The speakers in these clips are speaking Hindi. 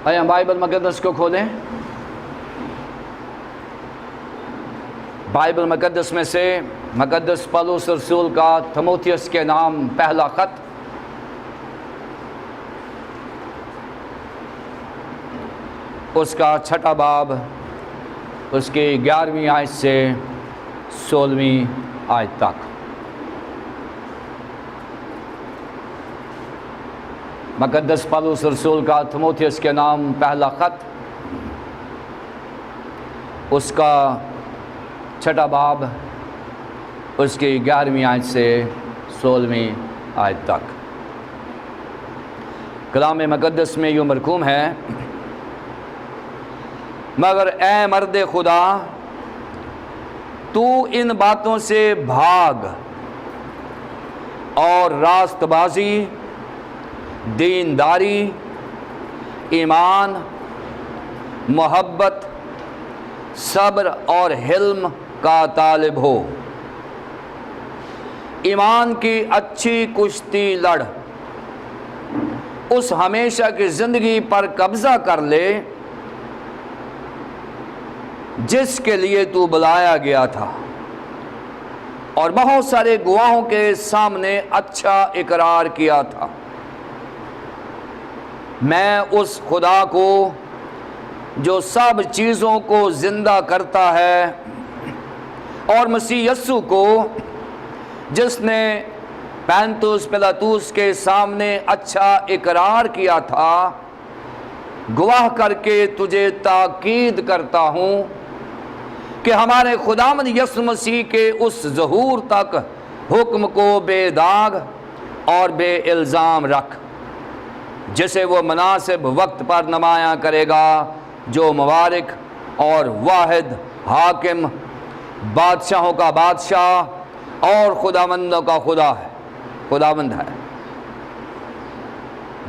आइए हम बाइबल मुक़द्दस को खोलें। बाइबल मुक़द्दस में से मुक़द्दस पौलुस रसूल का तीमुथियुस के नाम पहला ख़त, उसका छठा बाब, उसकी 11वीं आयत से 16वीं आयत तक। मुक़द्दस पौलुस रसूल का तीमुथियुस के नाम पहला ख़त, उसका छठा बाब, उसकी 11वीं आयत से 16वीं आयत तक। कलाम मुक़द्दस में यूँ मरकूम है, मगर ए मर्द खुदा, तू इन बातों से भाग और रास्तबाजी, दीनदारी, ईमान, मोहब्बत, सब्र और हिल्म का तालिब हो। ईमान की अच्छी कुश्ती लड़, उस हमेशा की ज़िंदगी पर कब्ज़ा कर ले जिसके लिए तू बुलाया गया था, और बहुत सारे गवाहों के सामने अच्छा इकरार किया था। मैं उस खुदा को जो सब चीज़ों को ज़िंदा करता है और मसीह यस्सु को जिसने पैंतुस पिलातुस के सामने अच्छा इकरार किया था, गवाह करके तुझे ताकीद करता हूँ कि हमारे खुदावंद यीशु मसीह के उस ज़हूर तक हुक्म को बेदाग और बेइल्ज़ाम रख, जिसे वो मुनासिब वक्त पर नुमायाँ करेगा, जो मुबारक और वाहिद हाकिम, बादशाहों का बादशाह और खुदावंदों का खुदा है, खुदावंद है।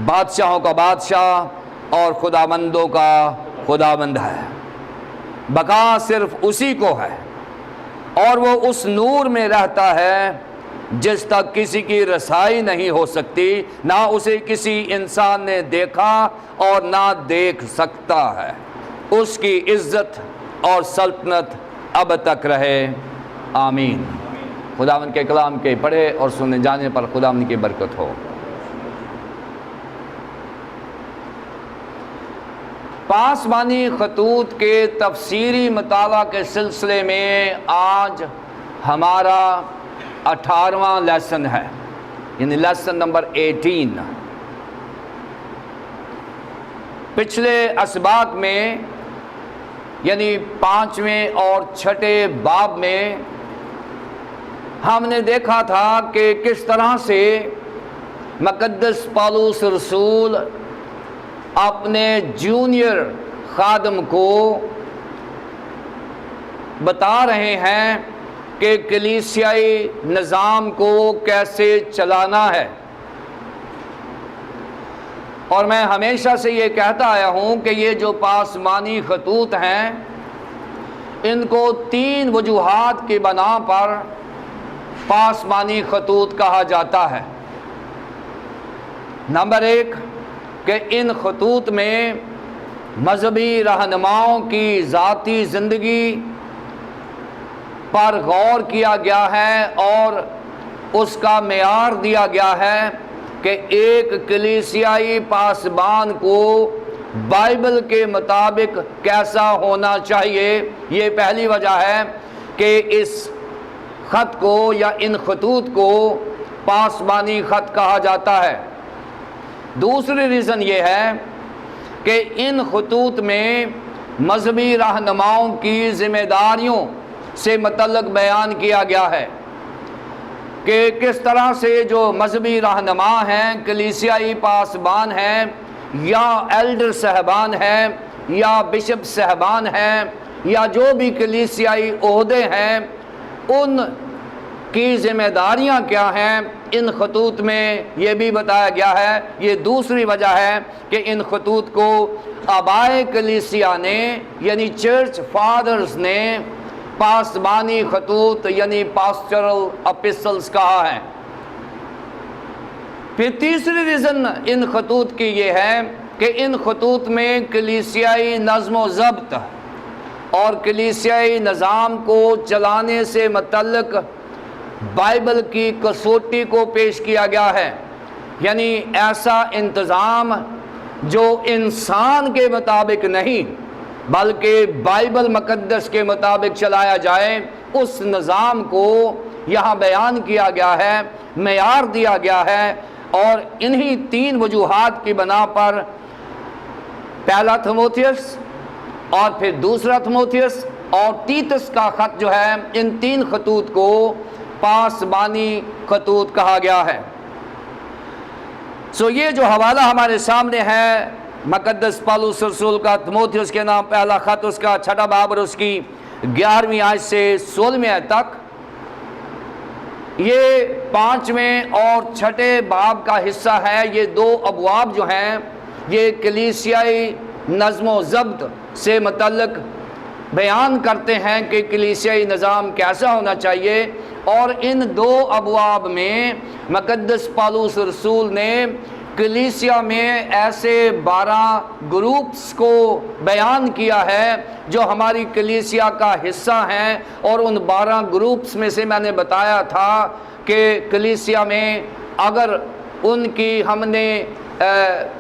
बादशाहों का बादशाह और खुदावंदों का खुदावंद है। बका सिर्फ उसी को है, और वो उस नूर में रहता है जिस तक किसी की रसाई नहीं हो सकती, ना उसे किसी इंसान ने देखा और ना देख सकता है। उसकी इज्जत और सल्तनत अब तक रहे, आमीन। खुदावंद के कलाम के पढ़े और सुनने जाने पर खुदावंद की बरकत हो। पासमानी खतूत के तफसीरी मताला के सिलसिले में आज हमारा 18वां लेसन है, यानी लेसन नंबर 18। पिछले असबाक में यानी 5वें और 6ठे बाब में हमने देखा था कि किस तरह से मुक़द्दस पौलुस रसूल अपने जूनियर खादम को बता रहे हैं कि कलीसियाई निज़ाम को कैसे चलाना है। और मैं हमेशा से ये कहता आया हूँ कि ये जो पासमानी खतूत हैं, इनको 3 वजूहात की बना पर पासमानी खतूत कहा जाता है। नंबर 1 कि इन खतूत में मजहबी रहनुमाओं की ज़ाती ज़िंदगी पर गौर किया गया है और उसका मेयार दिया गया है कि एक कलीसियाई पासबान को बाइबल के मुताबिक कैसा होना चाहिए। ये पहली वजह है कि इस ख़त को या इन खतूत को पासबानी ख़त कहा जाता है। दूसरी रीज़न ये है कि इन खतूत में मजहबी रहनुमाओं की ज़िम्मेदारियों से मुतल्लक़ बयान किया गया है कि किस तरह से जो मजहबी रहनुमा हैं, कलीसियाई पासबान हैं या एल्डर साहबान हैं या बिशप साहबान हैं या जो भी कलीसियाई ओहदे हैं, उन की ज़िम्मेदारियाँ क्या हैं, इन खतूत में ये भी बताया गया है। ये दूसरी वजह है कि इन खतूत को आबाए कलीसिया ने यानी चर्च फादर्स ने पासबानी खतूत यानी पास्टरल एपिस्टल्स कहा है। फिर तीसरी रीज़न इन खतूत की ये है कि इन खतूत में कलीसियाई नज़्म व ज़ब्त और कलीसियाई निज़ाम को चलाने से मुतल्लिक़ बाइबल की कसौटी को पेश किया गया है। यानी ऐसा इंतज़ाम जो इंसान के मुताबिक नहीं बल्कि बाइबल मुक़द्दस के मुताबिक चलाया जाए, उस निज़ाम को यहाँ बयान किया गया है, मेयार दिया गया है। और इन्हीं 3 वजूहात की बना पर पहला थिमोथियस और फिर दूसरा थिमोथियस और तीतस का ख़त जो है, इन 3 खतूत को पासबानी खतूत कहा गया है। सो ये जो हवाला हमारे सामने है मुक़द्दस पौलुस रसूल का थिमोथियस के नाम पहला ख़त, उसका 6वां बाब और उसकी 11वीं आयत से 16वीं आयत तक, ये 5वें और 6ठे बाब का हिस्सा है। ये 2 अबवाब जो हैं ये कलीसियाई नज़्म व ज़ब्त से मुतल्लिक़ बयान करते हैं कि कलीसियाई निज़ाम कैसा होना चाहिए। और इन 2 अबवाब में मुक़द्दस पौलुस रसूल ने कलीसिया में ऐसे 12 ग्रुप्स को बयान किया है जो हमारी कलीसिया का हिस्सा हैं। और उन 12 ग्रुप्स में से मैंने बताया था कि कलीसिया में अगर उनकी हमने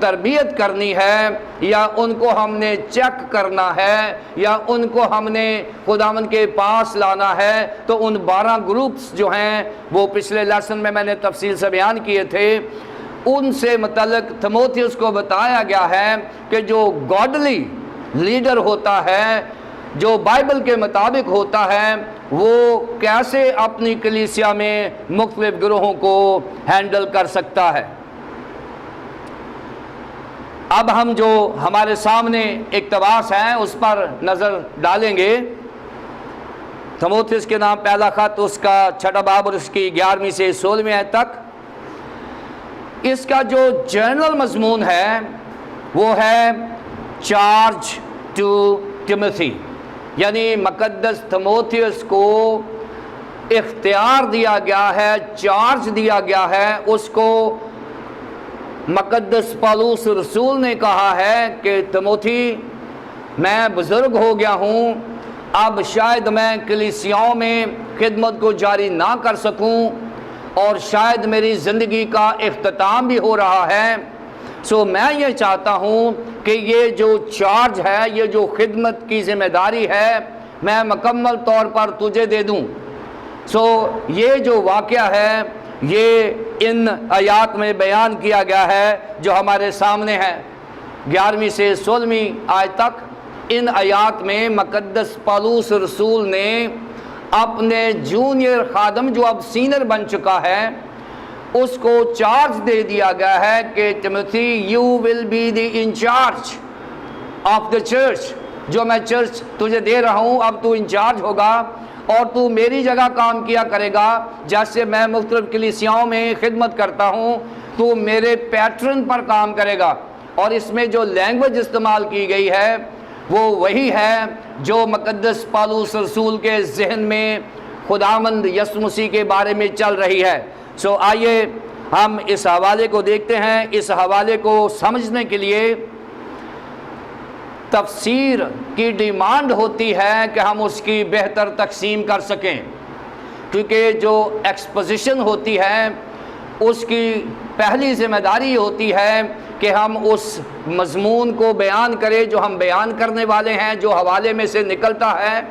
तरबियत करनी है या उनको हमने चेक करना है या उनको हमने खुदावंद के पास लाना है, तो उन 12 ग्रुप्स जो हैं वो पिछले लेसन में मैंने तफसील से बयान किए थे। उनसे मुतल्लिक़ थिमोथियस को बताया गया है कि जो गॉडली लीडर होता है, जो बाइबल के मुताबिक होता है, वो कैसे अपनी कलीसिया में मुख्तलिफ गिरोहों को हैंडल कर सकता है। अब हम जो हमारे सामने इक़्तिबास है उस पर नज़र डालेंगे। थिमोथियस के नाम पहला ख़त, उसका 6वां बाब और उसकी 11वीं से 16वीं आयत तक। इसका जो जनरल मज़मून है वो है चार्ज टू टिमोथी, यानी मुक़द्दस थिमोथियस को इख्तियार दिया गया है, चार्ज दिया गया है। उसको मुक़द्दस पौलुस रसूल ने कहा है कि थिमोथी, मैं बुज़ुर्ग हो गया हूँ, अब शायद मैं कलीसियाओं में खिदमत को जारी ना कर सकूँ और शायद मेरी ज़िंदगी का इख्तिताम भी हो रहा है। सो मैं ये चाहता हूँ कि ये जो चार्ज है, ये जो खिदमत की ज़िम्मेदारी है, मैं मुकम्मल तौर पर तुझे दे दूँ। सो ये जो वाक़या है ये इन आयात में बयान किया गया है जो हमारे सामने है। 11वीं से 16वीं आयत तक इन आयात में मुक़द्दस पौलुस रसूल ने अपने जूनियर खादम जो अब सीनियर बन चुका है उसको चार्ज दे दिया गया है कि Timothy, you will be the in charge of the church. जो मैं चर्च तुझे दे रहा हूँ, अब तू इंचार्ज होगा और तू मेरी जगह काम किया करेगा। जैसे मैं मुख्तलिफ कलीसियाओं में खिदमत करता हूँ, तू मेरे पैटर्न पर काम करेगा। और इसमें जो लैंग्वेज इस्तेमाल की गई है वो वही है जो मुक़द्दस पौलुस रसूल के जहन में खुदावंद यीशु मसीह के बारे में चल रही है। सो आइए हम इस हवाले को देखते हैं। इस हवाले को समझने के लिए तफसीर की डिमांड होती है कि हम उसकी बेहतर तकसीम कर सकें, क्योंकि जो एक्सपोजिशन होती है उसकी पहली ज़िम्मेदारी होती है कि हम उस मज़मून को बयान करें जो हम बयान करने वाले हैं, जो हवाले में से निकलता है,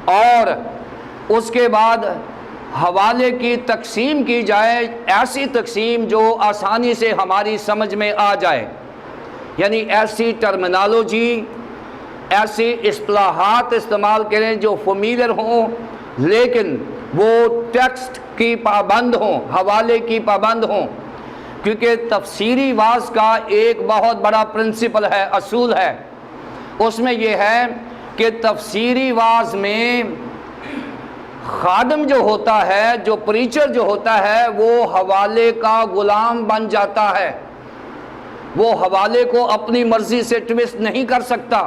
और उसके बाद हवाले की तकसीम की जाए, ऐसी तकसीम जो आसानी से हमारी समझ में आ जाए। यानी ऐसी टर्मिनोलॉजी, ऐसी इस्तिलाहात इस्तेमाल करें जो फमीलियर हों लेकिन वो टेक्स्ट की पाबंद हों, हवाले की पाबंद हों। क्योंकि तफसीरी वाज़ का एक बहुत बड़ा प्रिंसिपल है, असूल है। उसमें यह है कि तफसीरी वाज़ में खादम जो होता है, जो प्रीचर जो होता है, वो हवाले का ग़ुलाम बन जाता है। वो हवाले को अपनी मर्ज़ी से ट्विस्ट नहीं कर सकता,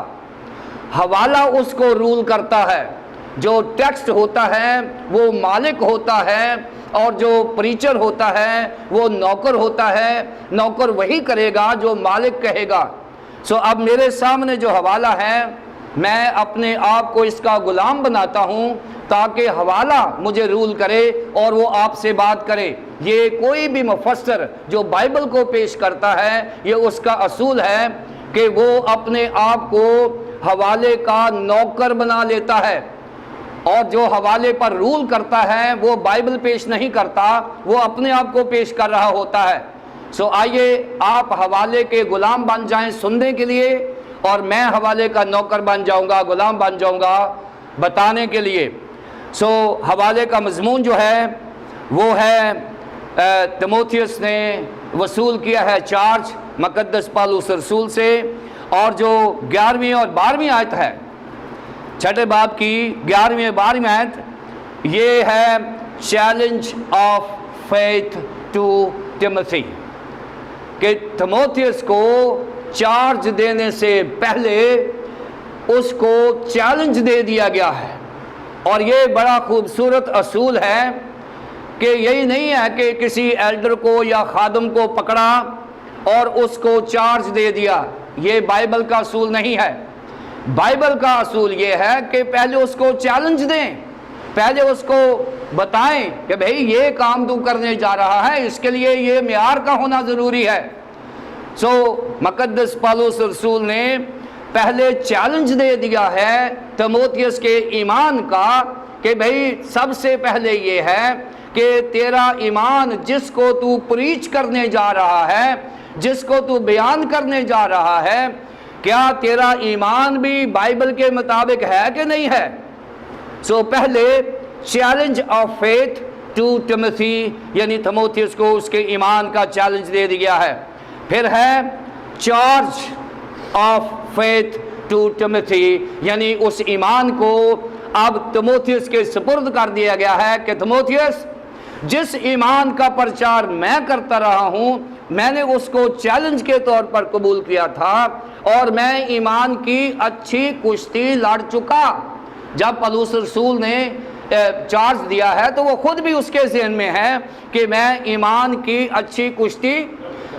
हवाला उसको रूल करता है। जो टेक्स्ट होता है वो मालिक होता है, और जो प्रीचर होता है वो नौकर होता है। नौकर वही करेगा जो मालिक कहेगा। सो अब मेरे सामने जो हवाला है, मैं अपने आप को इसका गुलाम बनाता हूँ ताकि हवाला मुझे रूल करे और वो आपसे बात करे। ये कोई भी मुफस्सर जो बाइबल को पेश करता है, ये उसका असूल है कि वो अपने आप को हवाले का नौकर बना लेता है, और जो हवाले पर रूल करता है वो बाइबल पेश नहीं करता, वो अपने आप को पेश कर रहा होता है। सो आइए आप हवाले के गुलाम बन जाएं सुनने के लिए, और मैं हवाले का नौकर बन जाऊंगा, गुलाम बन जाऊंगा बताने के लिए। सो हवाले का मजमून जो है वो है तिमोथियस ने वसूल किया है चार्ज मुकद्दस पौलुस रसूल से, और जो 11वीं और 12वीं आयत है, छठे बाब की 11वीं और 12वीं आयत, ये है challenge of faith to Timothy, कि तिमोथियस को चार्ज देने से पहले उसको चैलेंज दे दिया गया है। और ये बड़ा खूबसूरत असूल है कि यही नहीं है कि किसी एल्डर को या खादम को पकड़ा और उसको चार्ज दे दिया, ये बाइबल का असूल नहीं है। बाइबल का असूल ये है कि पहले उसको चैलेंज दें, पहले उसको बताएं कि भाई ये काम तू करने जा रहा है, इसके लिए ये मियार का होना ज़रूरी है। सो मुकद्दस पौलुस रसूल ने पहले चैलेंज दे दिया है तिमोथियस के ईमान का, कि भाई सबसे पहले ये है कि तेरा ईमान जिसको तू प्रीच करने जा रहा है, जिसको तू बयान करने जा रहा है, क्या तेरा ईमान भी बाइबल के मुताबिक है कि नहीं है। सो पहले challenge of faith to Timothy, यानी तिमोथियस को उसके ईमान का चैलेंज दे दिया है। फिर है charge of faith to Timothy, यानी उस ईमान को अब तिमोथियस के सुपुर्द कर दिया गया है कि तिमोथियस, जिस ईमान का प्रचार मैं करता रहा हूं, मैंने उसको चैलेंज के तौर पर कबूल किया था, और मैं ईमान की अच्छी कुश्ती लड़ चुका। जब पौलुस रसूल ने चार्ज दिया है तो वो खुद भी उसके ज़हन में है कि मैं ईमान की अच्छी कुश्ती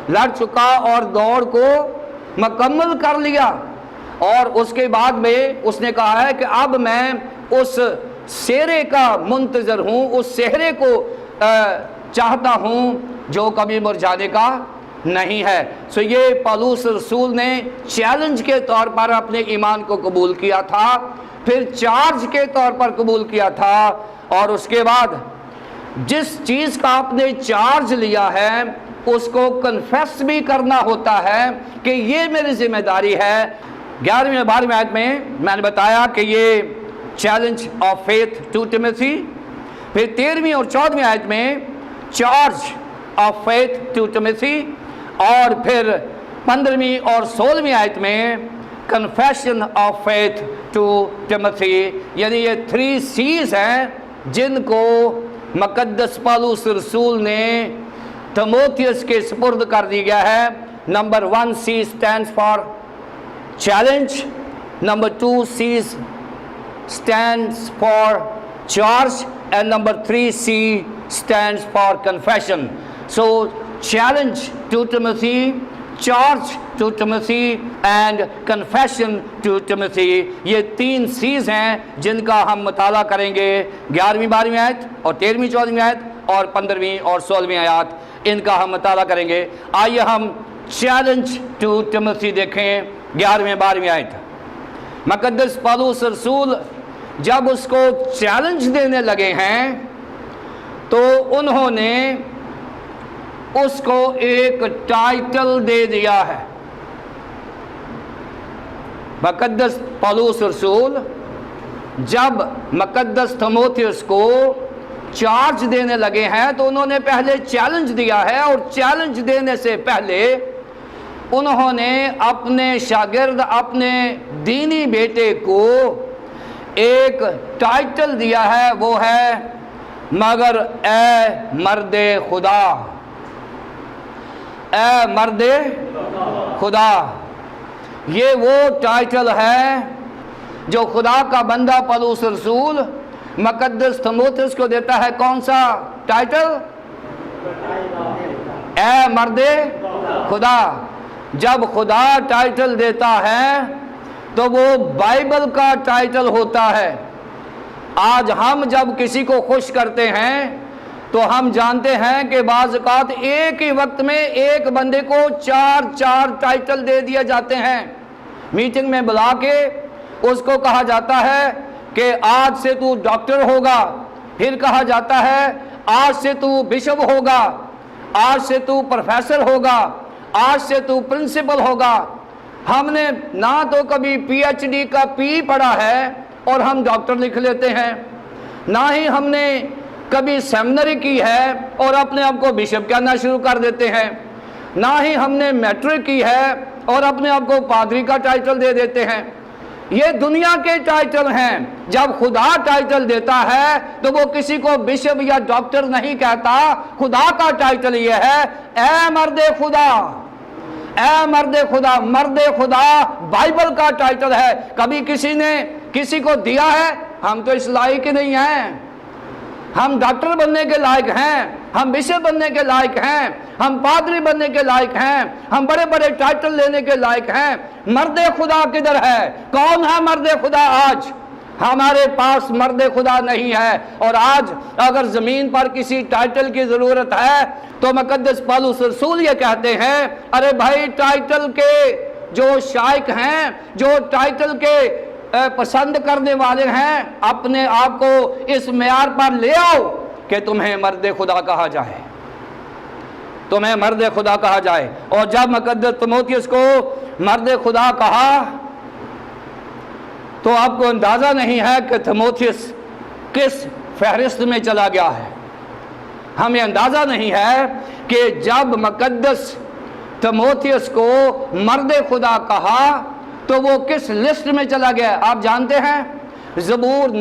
लड़ चुका और दौड़ को मुकम्मल कर लिया। और उसके बाद में उसने कहा है कि अब मैं उस सेहरे का मुंतज़र हूँ, उस सेहरे को चाहता हूँ जो कभी मुरझाने का नहीं है। सो ये पौलुस रसूल ने चैलेंज के तौर पर अपने ईमान को कबूल किया था, फिर चार्ज के तौर पर कबूल किया था, और उसके बाद जिस चीज़ का आपने चार्ज लिया है उसको कन्फेस भी करना होता है कि ये मेरी जिम्मेदारी है। 11वीं और 12वीं आयत में मैंने बताया कि ये challenge of faith to Timothy, फिर 13वीं और 14वीं आयत में charge of faith to Timothy, और फिर 15वीं और 16वीं आयत में confession of faith to Timothy. यानी ये 3 C's हैं जिनको मुकद्दस पौलुस रसूल ने तिमोथियस के सुपुर्द कर दिया गया है। Number 1 C stands for challenge, number 2 C stands for charge, and number 3 C stands for confession. So challenge to Timothy, charge to Timothy and confession to Timothy, ये 3 C's हैं जिनका हम मुताला करेंगे 11वीं 12वीं आयत और 13वीं 14वीं आयत और 15वीं और 16वीं आयत, इनका हम मुताला करेंगे। आइए हम चैलेंज टू टिमोथी देखें 11वीं 12वीं आयत। मुकद्दस पौलुस रसूल जब उसको चैलेंज देने लगे हैं तो उन्होंने उसको एक टाइटल दे दिया है। मुकद्दस पौलुस रसूल जब मुकद्दस तिमोथियस को चार्ज देने लगे हैं तो उन्होंने पहले चैलेंज दिया है, और चैलेंज देने से पहले उन्होंने अपने शागिर्द, अपने दीनी बेटे को एक टाइटल दिया है, वो है मगर ए मर्दे खुदा, ए मर्दे खुदा। ये वो टाइटल है जो खुदा का बंदा पौलुस रसूल मुकद्दस तीमुथियुस को देता है कौन सा टाइटल? ए मर्दे खुदा। जब खुदा टाइटल देता है तो वो बाइबल का टाइटल होता है। आज हम जब किसी को खुश करते हैं तो हम जानते हैं कि बाज़ औक़ात एक ही वक्त में एक बंदे को 4 टाइटल दे दिए जाते हैं। मीटिंग में बुला के उसको कहा जाता है कि आज से तू डॉक्टर होगा, फिर कहा जाता है आज से तू बिशप होगा, आज से तू प्रोफेसर होगा, आज से तू प्रिंसिपल होगा। हमने ना तो कभी पीएचडी का पी पढ़ा है और हम डॉक्टर लिख लेते हैं, ना ही हमने कभी सेमिनरी की है और अपने आप को बिशप कहना शुरू कर देते हैं, ना ही हमने मैट्रिक की है और अपने आप को पादरी का टाइटल दे देते हैं। ये दुनिया के टाइटल हैं। जब खुदा टाइटल देता है तो वो किसी को बिशप या डॉक्टर नहीं कहता। खुदा का टाइटल ये है, ए मर्दे खुदा, ए मर्दे खुदा। मर्दे खुदा बाइबल का टाइटल है। कभी किसी ने किसी को दिया है? हम तो इस लायक नहीं हैं। हम डॉक्टर बनने के लायक हैं, हम बिशप बनने के लायक हैं, हम पादरी बनने के लायक हैं, हम बड़े बड़े टाइटल लेने के लायक हैं। मर्दे खुदा किधर है? कौन है मर्दे खुदा? आज हमारे पास मर्दे खुदा नहीं है। और आज अगर जमीन पर किसी टाइटल की जरूरत है तो मुकद्दस पौलुस रसूल ये कहते हैं, अरे भाई टाइटल के जो शायक हैं, जो टाइटल के पसंद करने वाले हैं, अपने आप को इस मेयार पर ले आओ कि तुम्हें मर्दे खुदा कहा जाए, तुम्हें मर्दे खुदा कहा जाए। और जब मुकद्दस तीमुथियुस को मर्दे खुदा कहा तो आपको अंदाजा नहीं है कि तीमुथियुस किस फहरिस्त में चला गया है। हमें अंदाजा नहीं है कि जब मुकद्दस तीमुथियुस को मर्दे खुदा कहा तो वो किस लिस्ट में चला गया। आप जानते हैं ज़बूर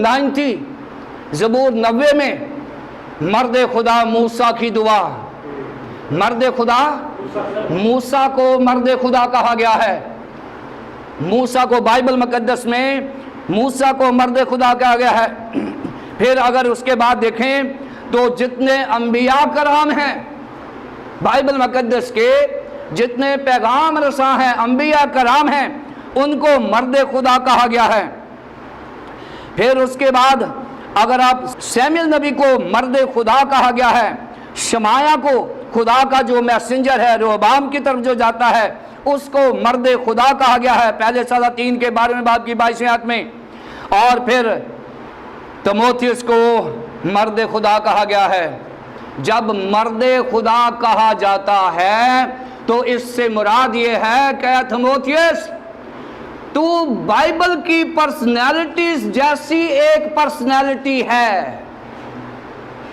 90 में मर्दे खुदा मूसा की दुआ, मर्दे खुदा मूसा को मर्दे खुदा कहा गया है। मूसा को बाइबल मुकद्दस में मूसा को मर्दे खुदा कहा गया है। फिर अगर उसके बाद देखें तो जितने अंबिया कराम हैं बाइबल मुकद्दस के, जितने पैगाम रसा हैं, अंबिया कराम हैं, उनको मर्दे खुदा कहा गया है। फिर उसके बाद अगर आप सैमुएल नबी को मर्दे खुदा कहा गया है, शमाया को खुदा का जो मैसेंजर है रोबाम की तरफ जो जाता है उसको मर्दे खुदा कहा गया है, पहले साला 3 के 12वें बाब की 22वें आयत में। और फिर तीमुथियुस को मर्दे खुदा कहा गया है। जब मर्दे खुदा कहा जाता है तो इससे मुराद ये है कि तीमुथियुस तू बाइबल की पर्सनैलिटीज जैसी एक पर्सनैलिटी है।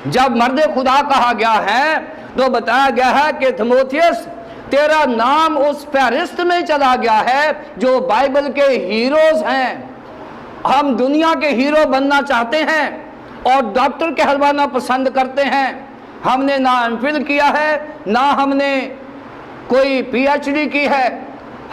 जब मर्दे खुदा कहा गया है तो बताया गया है कि तीमुथियुस तेरा नाम उस फहरिस्त में चला गया है जो बाइबल के हीरोज हैं। हम दुनिया के हीरो बनना चाहते हैं और डॉक्टर कहलवाना पसंद करते हैं। हमने ना एमफिल किया है, ना हमने कोई पीएचडी की है।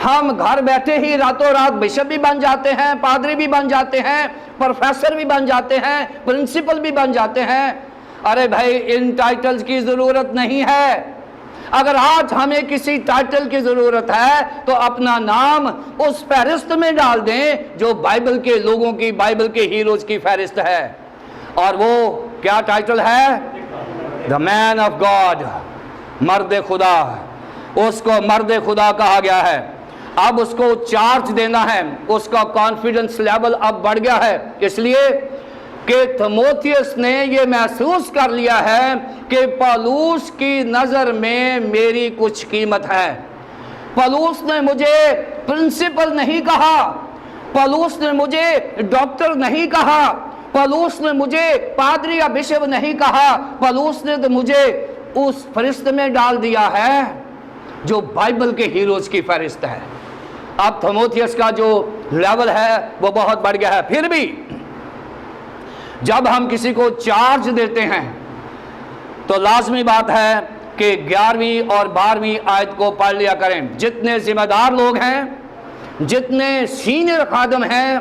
हम घर बैठे ही रातों रात बिशप भी बन जाते हैं, पादरी भी बन जाते हैं, प्रोफेसर भी बन जाते हैं, प्रिंसिपल भी बन जाते हैं। अरे भाई इन टाइटल्स की ज़रूरत नहीं है। अगर आज हमें किसी टाइटल की ज़रूरत है तो अपना नाम उस फहरिस्त में डाल दें जो बाइबल के लोगों की, बाइबल के हीरोज की फहरिस्त है। और वो क्या टाइटल है? द मैन ऑफ गॉड, मर्द खुदा। उसको मर्द खुदा कहा गया है। अब उसको चार्ज देना है, उसका कॉन्फिडेंस लेवल अब बढ़ गया है, इसलिए कि तीमुथियुस ने ये महसूस कर लिया है कि पौलुस की नज़र में मेरी कुछ कीमत है। पौलुस ने मुझे प्रिंसिपल नहीं कहा, पौलुस ने मुझे डॉक्टर नहीं कहा, पौलुस ने मुझे पादरी या बिशप नहीं कहा, पौलुस ने तो मुझे उस फहरिस्त में डाल दिया है जो बाइबल के हीरोज की फहरिस्त है। अब तीमुथियुस का जो लेवल है वो बहुत बढ़ गया है। फिर भी जब हम किसी को चार्ज देते हैं तो लाजमी बात है कि 11वीं और 12वीं आयत को पढ़ लिया करें। जितने जिम्मेदार लोग हैं, जितने सीनियर खादम हैं,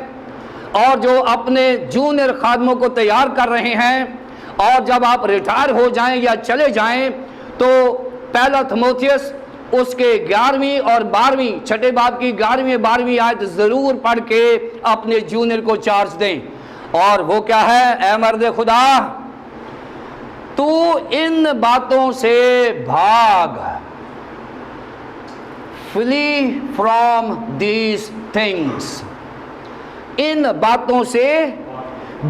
और जो अपने जूनियर खादमों को तैयार कर रहे हैं, और जब आप रिटायर हो जाएं या चले जाएं तो पहला थिमोथियस उसके 11वीं और 12वीं, छठे बाब की 11वीं 12वीं आयत जरूर पढ़ के अपने जूनियर को चार्ज दें। और वो क्या है? ऐ मर्द खुदा, तू इन बातों से भाग, फ्ली फ्रॉम दीज थिंग्स, इन बातों से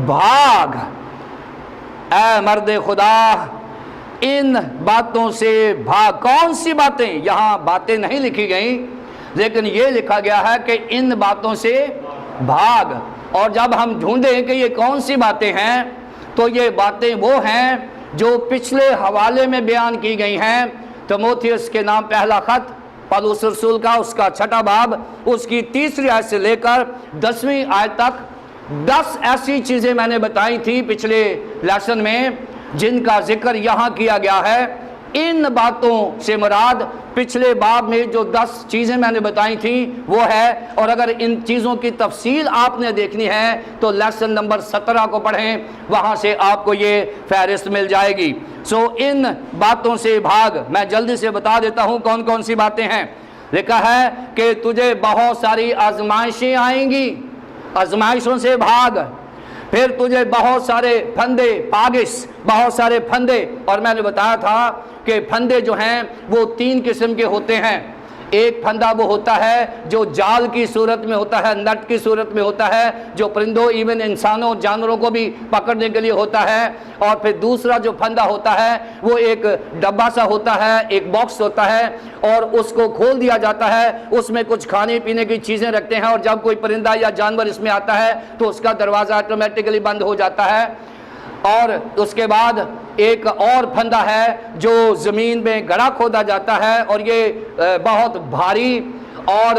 भाग। ऐ मर्द खुदा, इन बातों से भाग। कौन सी बातें? यहां बातें नहीं लिखी गई, लेकिन यह लिखा गया है कि इन बातों से भाग। और जब हम ढूंढें कि ये कौन सी बातें हैं, तो ये बातें वो हैं जो पिछले हवाले में बयान की गई हैं। तीमुथियुस के नाम पहला खत पौलुस रसूल का, उसका छठा बाब, उसकी 3री आयत से लेकर 10वीं आयत तक 10 ऐसी चीजें मैंने बताई थी पिछले लेसन में, जिनका जिक्र यहाँ किया गया है। इन बातों से मुराद पिछले बाब में जो 10 चीज़ें मैंने बताई थी वो है। और अगर इन चीज़ों की तफसील आपने देखनी है तो लेसन नंबर 17 को पढ़ें, वहाँ से आपको ये फहरिस्त मिल जाएगी। इन बातों से भाग। मैं जल्दी से बता देता हूँ कौन कौन सी बातें हैं। लिखा है कि तुझे बहुत सारी आजमाइशें आएंगी, आजमाइशों से भाग। फिर तुझे बहुत सारे फंदे, पागिस, बहुत सारे फंदे। और मैंने बताया था कि फंदे जो हैं वो 3 किस्म के होते हैं। एक फंदा वो होता है जो जाल की सूरत में होता है, नट की सूरत में होता है, जो परिंदों, इवन इंसानों, जानवरों को भी पकड़ने के लिए होता है। और फिर दूसरा जो फंदा होता है वो एक डब्बा सा होता है, एक बॉक्स होता है, और उसको खोल दिया जाता है, उसमें कुछ खाने पीने की चीज़ें रखते हैं, और जब कोई परिंदा या जानवर इसमें आता है तो उसका दरवाज़ा ऑटोमेटिकली बंद हो जाता है। और उसके बाद एक और फंदा है जो ज़मीन में गड़ा खोदा जाता है, और ये बहुत भारी और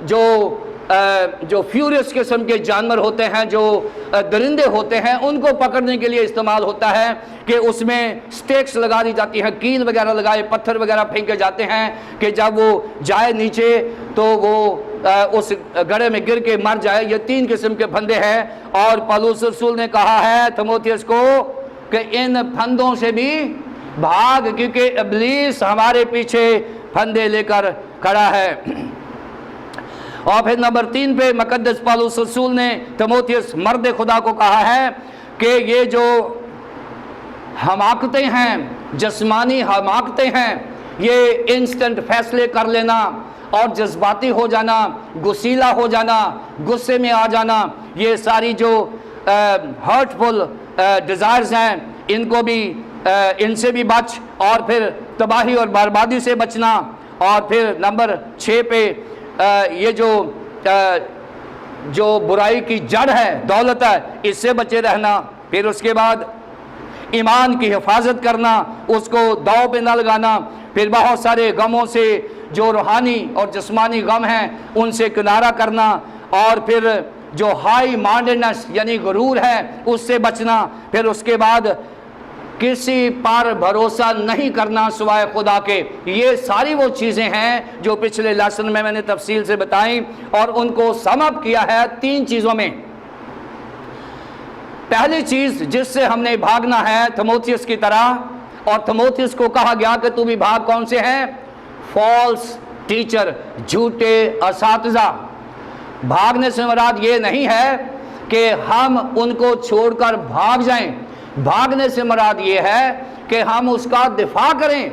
जो फ्यूरियस किस्म के जानवर होते हैं, जो दरिंदे होते हैं, उनको पकड़ने के लिए इस्तेमाल होता है कि उसमें स्टेक्स लगा दी जाती हैं, कील वगैरह लगाए, पत्थर वगैरह फेंके जाते हैं कि जब वो जाए नीचे तो वो उस गड्ढे में गिर के मर जाए। ये 3 किस्म के फंदे हैं। और पौलुस रसूल ने कहा है तीमुथियुस को कि इन फंदों से भी भाग, क्योंकि इब्लीस हमारे पीछे फंदे लेकर खड़ा है। और फिर नंबर 3 पे मुकद्दस पौलुस रसूल ने तीमुथियुस मर्द खुदा को कहा है कि ये जो हमाकतें हैं, जिस्मानी हमाकतें हैं, ये इंस्टेंट फैसले कर लेना और जज्बाती हो जाना, गुस्सीला हो जाना, गुस्से में आ जाना, ये सारी जो हर्टफुल डिज़ायर्स हैं, इनको भी इनसे भी बच, और फिर तबाही और बर्बादी से बचना। और फिर नंबर 6 पे ये जो बुराई की जड़ है, दौलत है, इससे बचे रहना। फिर उसके बाद ईमान की हिफाजत करना, उसको दाव पे न लगाना। फिर बहुत सारे गमों से, जो रूहानी और जिस्मानी गम हैं, उनसे किनारा करना। और फिर जो हाई माइंडेडनेस यानी गुरूर है, उससे बचना। फिर उसके बाद किसी पर भरोसा नहीं करना सिवाय खुदा के। ये सारी वो चीज़ें हैं जो पिछले लेसन में मैंने तफसील से बताई, और उनको सम अप किया है 3 चीज़ों में। पहली चीज़ जिससे हमने भागना है तीमुथियुस की तरह, और तीमुथियुस को कहा गया कि तू भी भाग। कौन से हैं? फॉल्स टीचर, झूठे असातिज़ा। भागने से मुराद ये नहीं है कि हम उनको छोड़कर भाग जाएं। भागने से मुराद ये है कि हम उसका दिफा करें,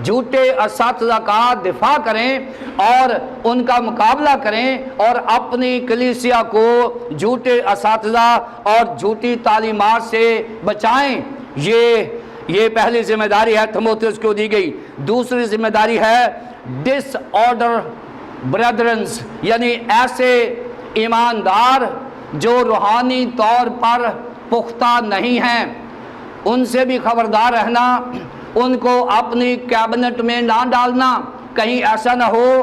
झूठे असातिज़ा का दिफा करें और उनका मुकाबला करें, और अपनी कलीसिया को झूठे असातिज़ा और झूठी तालीमात से बचाएं। ये पहली जिम्मेदारी है तीमुथियुस को दी गई। दूसरी जिम्मेदारी है डिसऑर्डर ब्रदरन्स, यानी ऐसे ईमानदार जो रूहानी तौर पर पुख्ता नहीं हैं, उनसे भी खबरदार रहना, उनको अपनी कैबिनेट में ना डालना। कहीं ऐसा ना हो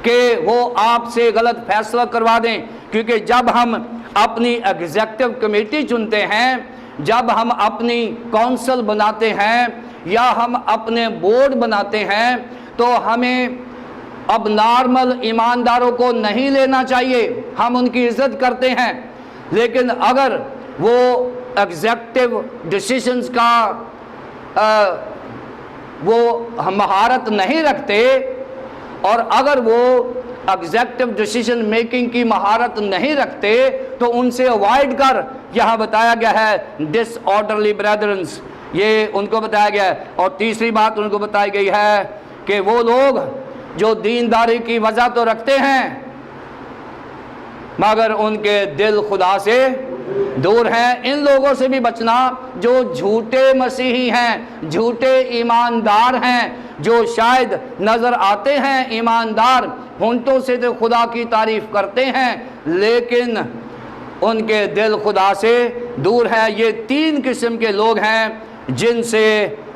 कि वो आपसे गलत फैसला करवा दें, क्योंकि जब हम अपनी एग्जीक्यूटिव कमेटी चुनते हैं, जब हम अपनी काउंसिल बनाते हैं, या हम अपने बोर्ड बनाते हैं, तो हमें अब नॉर्मल ईमानदारों को नहीं लेना चाहिए। हम उनकी इज्जत करते हैं, लेकिन अगर वो एग्जेक्टिव डिसीजंस का वो महारत नहीं रखते, और अगर वो एग्जेक्टिव डिसीजन मेकिंग की महारत नहीं रखते तो उनसे अवॉइड कर, यहाँ बताया गया है डिसऑर्डरली ब्रदर्स, ये उनको बताया गया है। और तीसरी बात उनको बताई गई है कि वो लोग जो दीनदारी की वजह तो रखते हैं मगर उनके दिल खुदा से दूर हैं। इन लोगों से भी बचना जो झूठे मसीही हैं, झूठे ईमानदार हैं, जो शायद नज़र आते हैं ईमानदार, होंठों से तो खुदा की तारीफ करते हैं लेकिन उनके दिल खुदा से दूर है। ये 3 किस्म के लोग हैं जिनसे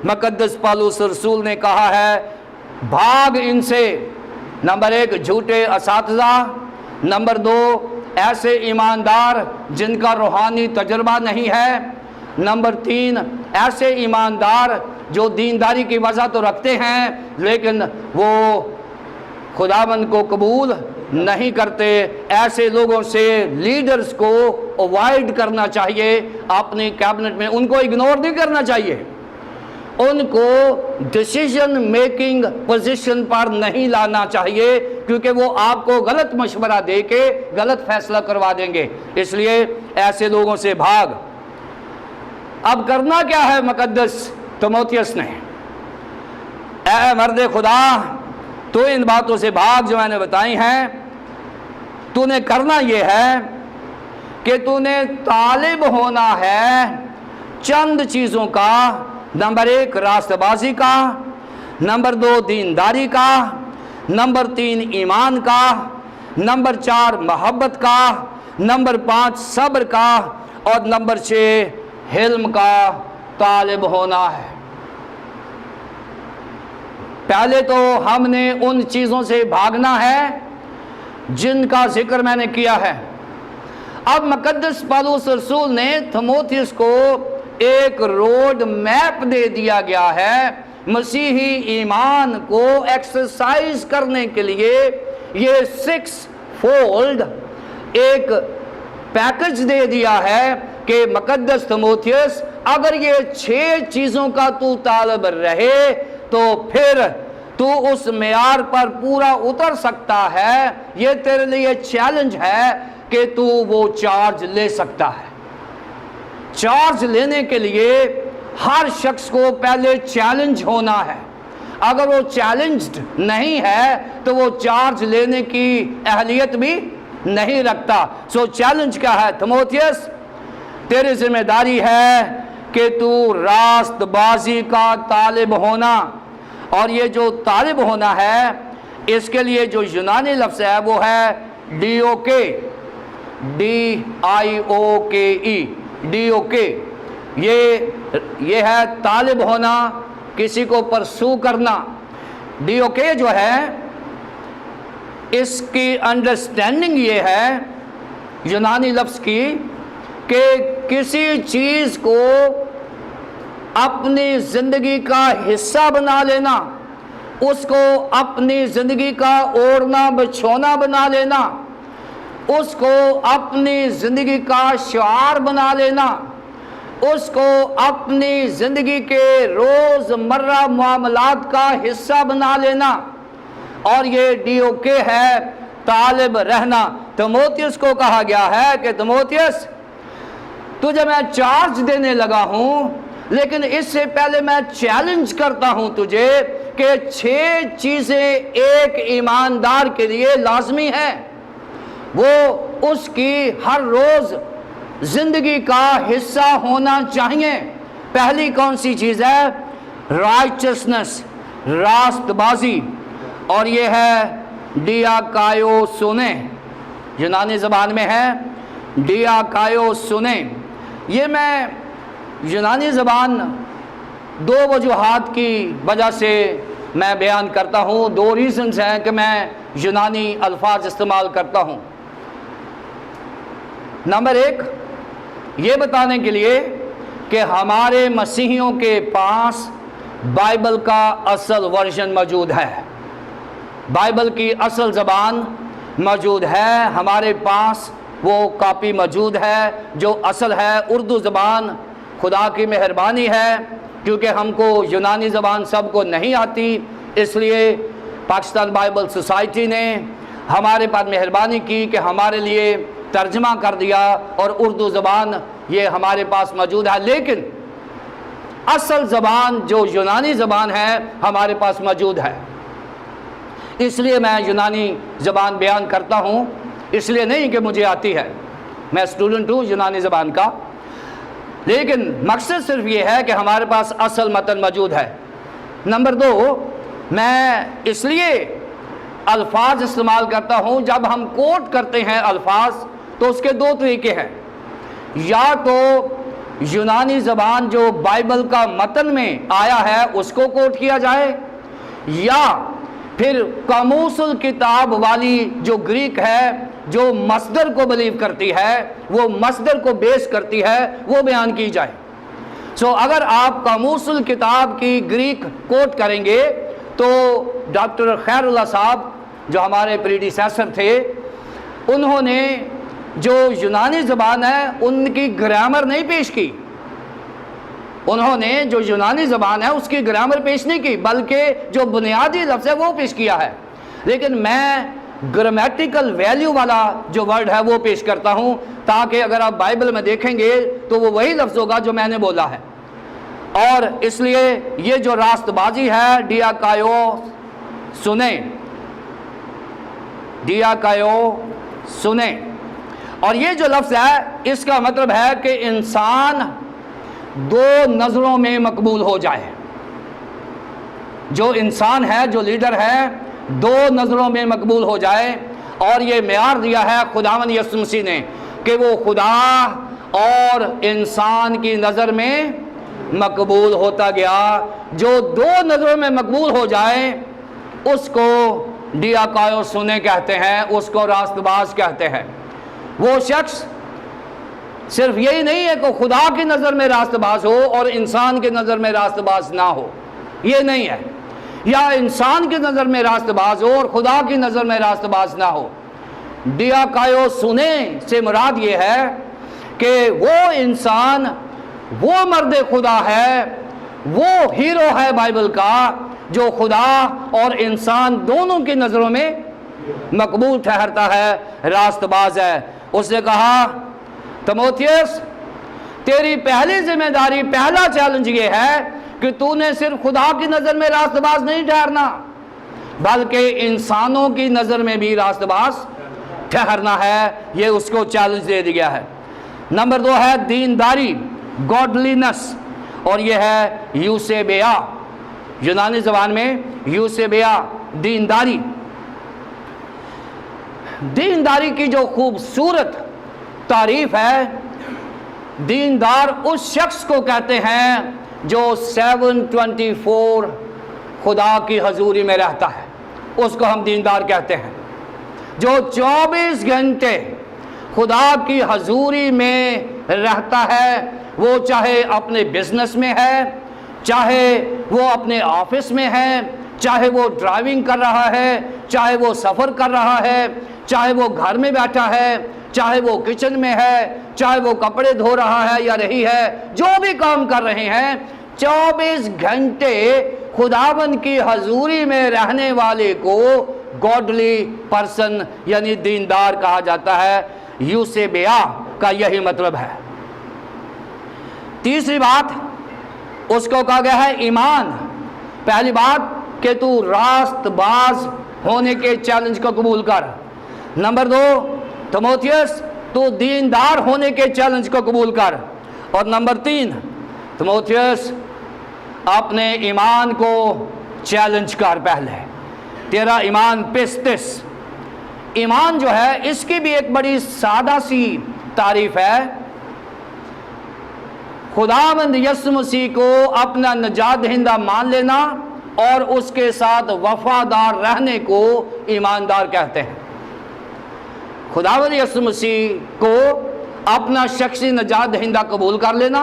मुकद्दस पौलुस रसूल ने कहा है भाग इनसे। नंबर 1 झूठे असातिज़ा, नंबर 2 ऐसे ईमानदार जिनका रूहानी तजर्बा नहीं है, नंबर 3 ऐसे ईमानदार जो दीनदारी की वजह तो रखते हैं लेकिन वो खुदावंद को कबूल नहीं करते। ऐसे लोगों से लीडर्स को अवॉइड करना चाहिए अपनी कैबिनेट में, उनको इग्नोर नहीं करना चाहिए, उनको डिसीजन मेकिंग पोजीशन पर नहीं लाना चाहिए क्योंकि वो आपको गलत मशवरा दे के गलत फैसला करवा देंगे। इसलिए ऐसे लोगों से भाग। अब करना क्या है मुकद्दस तीमुथियुस ने, ऐ मर्द खुदा तो इन बातों से भाग जो मैंने बताई हैं। तूने करना ये है कि तूने तालिब होना है चंद चीज़ों का। नंबर 1 रास्तबाजी का, नंबर 2 दीनदारी का, नंबर 3 ईमान का, नंबर 4 मोहब्बत का, नंबर 5 सब्र का, और नंबर 6 हिल्म का तालिब होना है। पहले तो हमने उन चीज़ों से भागना है जिनका जिक्र मैंने किया है। अब मुकद्दस पौलुस रसूल ने तीमुथियुस को एक रोड मैप दे दिया गया है मसीही ईमान को एक्सरसाइज करने के लिए। ये 6 फोल्ड एक पैकेज दे दिया है कि मुकद्दस तीमुथियुस अगर ये 6 चीज़ों का तू तालिब रहे तो फिर तू उस मेयार पर पूरा उतर सकता है। ये तेरे लिए चैलेंज है कि तू वो चार्ज ले सकता है। चार्ज लेने के लिए हर शख्स को पहले चैलेंज होना है। अगर वो चैलेंज्ड नहीं है तो वो चार्ज लेने की अहलियत भी नहीं रखता। सो चैलेंज क्या है? तीमुथियुस तेरी जिम्मेदारी है कि तू रास्तबाजी का तालिब होना। और ये जो तालिब होना है इसके लिए जो यूनानी लफ्ज़ है वो है DOK, DIOKE। ये है तालिब होना, किसी को परसू करना। DOK जो है इसकी अंडरस्टैंडिंग ये है यूनानी लफ्ज़ की कि किसी चीज़ को अपनी ज़िंदगी का हिस्सा बना लेना, उसको अपनी ज़िंदगी का ओढ़ना बिछौना बना लेना, उसको अपनी ज़िंदगी का शिआर बना लेना, उसको अपनी ज़िंदगी के रोज़मर्रा मामलात का हिस्सा बना लेना। और ये DOK है तालिब रहना। तीमुथियुस को कहा गया है कि तीमुथियुस तुझे मैं चार्ज देने लगा हूँ लेकिन इससे पहले मैं चैलेंज करता हूं तुझे कि 6 चीज़ें एक ईमानदार के लिए लाजमी है, वो उसकी हर रोज़ ज़िंदगी का हिस्सा होना चाहिए। पहली कौन सी चीज़ है? राइचसनेस, रास्तबाजी। और ये है डियाकायोसुने, यूनानी ज़बान में है डियाकायोसुने। ये मैं यूनानी ज़बान 2 वजूहात की वजह से मैं बयान करता हूँ। 2 रीज़न्स हैं कि मैं यूनानी अल्फाज इस्तेमाल करता हूँ। नंबर 1 ये बताने के लिए कि हमारे मसीहियों के पास बाइबल का असल वर्जन मौजूद है, बाइबल की असल ज़बान मौजूद है हमारे पास। वो कॉपी मौजूद है। जो असल है उर्दू ज़बान खुदा की मेहरबानी है, क्योंकि हमको यूनानी ज़बान सबको नहीं आती, इसलिए पाकिस्तान बाइबल सोसाइटी ने हमारे पास मेहरबानी की कि हमारे लिए तर्जमा कर दिया और उर्दू ज़बान ये हमारे पास मौजूद है। लेकिन असल ज़बान जो यूनानी ज़बान है हमारे पास मौजूद है, इसलिए मैं यूनानी ज़बान बयान करता हूँ। इसलिए नहीं कि मुझे आती है, मैं स्टूडेंट हूँ यूनानी ज़बान का, लेकिन मकसद सिर्फ ये है कि हमारे पास असल मतन मौजूद है। नंबर 2, मैं इसलिए अल्फाज इस्तेमाल करता हूँ, जब हम कोट करते हैं अल्फाज तो उसके 2 तरीके हैं। या तो यूनानी ज़बान जो बाइबल का मतन में आया है उसको कोट किया जाए, या फिर कामूसुल किताब वाली जो ग्रीक है, जो मस्दर को बिलीव करती है, वो मस्दर को बेस करती है, वो बयान की जाए। सो अगर आप कामूसुल किताब की ग्रीक कोट करेंगे तो डॉक्टर खैरुल्लाह साहब जो हमारे प्रीडिसेसर थे, उन्होंने जो यूनानी ज़बान है उनकी ग्रामर नहीं पेश की, उन्होंने जो यूनानी ज़बान है उसकी ग्रामर पेश नहीं की, बल्कि जो बुनियादी लफ्ज़ है वो पेश किया है। लेकिन मैं ग्रामेटिकल वैल्यू वाला जो वर्ड है वो पेश करता हूँ, ताकि अगर आप बाइबल में देखेंगे तो वो वही लफ्ज़ होगा जो मैंने बोला है। और इसलिए ये जो रास्तबाजी है, डियाकायो सुने, डियाकायो सुने, और ये जो लफ्ज़ है इसका मतलब है कि इंसान 2 नज़रों में मकबूल हो जाए। जो इंसान है, जो लीडर है, 2 नज़रों में मकबूल हो जाए। और ये मेयार दिया है खुदावंद यीशु मसीह ने कि वो खुदा और इंसान की नज़र में मकबूल होता गया। जो 2 नज़रों में मकबूल हो जाए उसको डियाकायो सुने कहते हैं, उसको रास्तबाज कहते हैं। वो शख्स सिर्फ यही नहीं है कि खुदा की नज़र में रास्तबाज हो और इंसान की नज़र में रास्तबाज ना हो, ये नहीं है, या इंसान की नज़र में रास्तबाज हो और खुदा की नज़र में रास्तबाज ना हो। डियाकायो सुने से मुराद ये है कि वो इंसान, वो मर्द खुदा है, वो हीरो है बाइबल का, जो खुदा और इंसान दोनों की नज़रों में मकबूल ठहरता है, रास्तबाज है। उसने कहा, तिमोथियस, तेरी पहली जिम्मेदारी, पहला चैलेंज ये है कि तूने सिर्फ खुदा की नज़र में रास्तबाज नहीं ठहरना, बल्कि इंसानों की नज़र में भी रास्तबाज ठहरना है। ये उसको चैलेंज दे दिया है। नंबर 2 है दीनदारी, गॉडलीनेस, और यह है यूसेबिया, यूनानी ज़बान में यूसेबिया, दीनदारी। दीनदारी की जो खूबसूरत तारीफ है, दीनदार उस शख्स को कहते हैं जो 724 खुदा की हजूरी में रहता है, उसको हम दीनदार कहते हैं। जो 24 घंटे खुदा की हजूरी में रहता है, वो चाहे अपने बिजनेस में है, चाहे वो अपने ऑफिस में है, चाहे वो ड्राइविंग कर रहा है, चाहे वो सफ़र कर रहा है, चाहे वो घर में बैठा है, चाहे वो किचन में है, चाहे वो कपड़े धो रहा है या रही है, जो भी काम कर रहे हैं, 24 घंटे खुदावन की हजूरी में रहने वाले को गॉडली पर्सन यानी दीनदार कहा जाता है। यूसेबिया का यही मतलब है। तीसरी बात उसको कहा गया है ईमान। पहली बात कि तू रास्तबाज होने के चैलेंज को कबूल कर। नंबर 2, तिमोथियस, तू दीनदार होने के चैलेंज को कबूल कर। और नंबर 3, तिमोथियस, अपने ईमान को चैलेंज कर। पहले तेरा ईमान पिस्तिस, ईमान जो है इसकी भी एक बड़ी सादा सी तारीफ है। खुदावंद यीशु मसीह को अपना निजात दहिंदा मान लेना और उसके साथ वफादार रहने को ईमानदार कहते हैं। खुदावंद यीशु मसीह को अपना शख्सी निजात दहिंदा कबूल कर लेना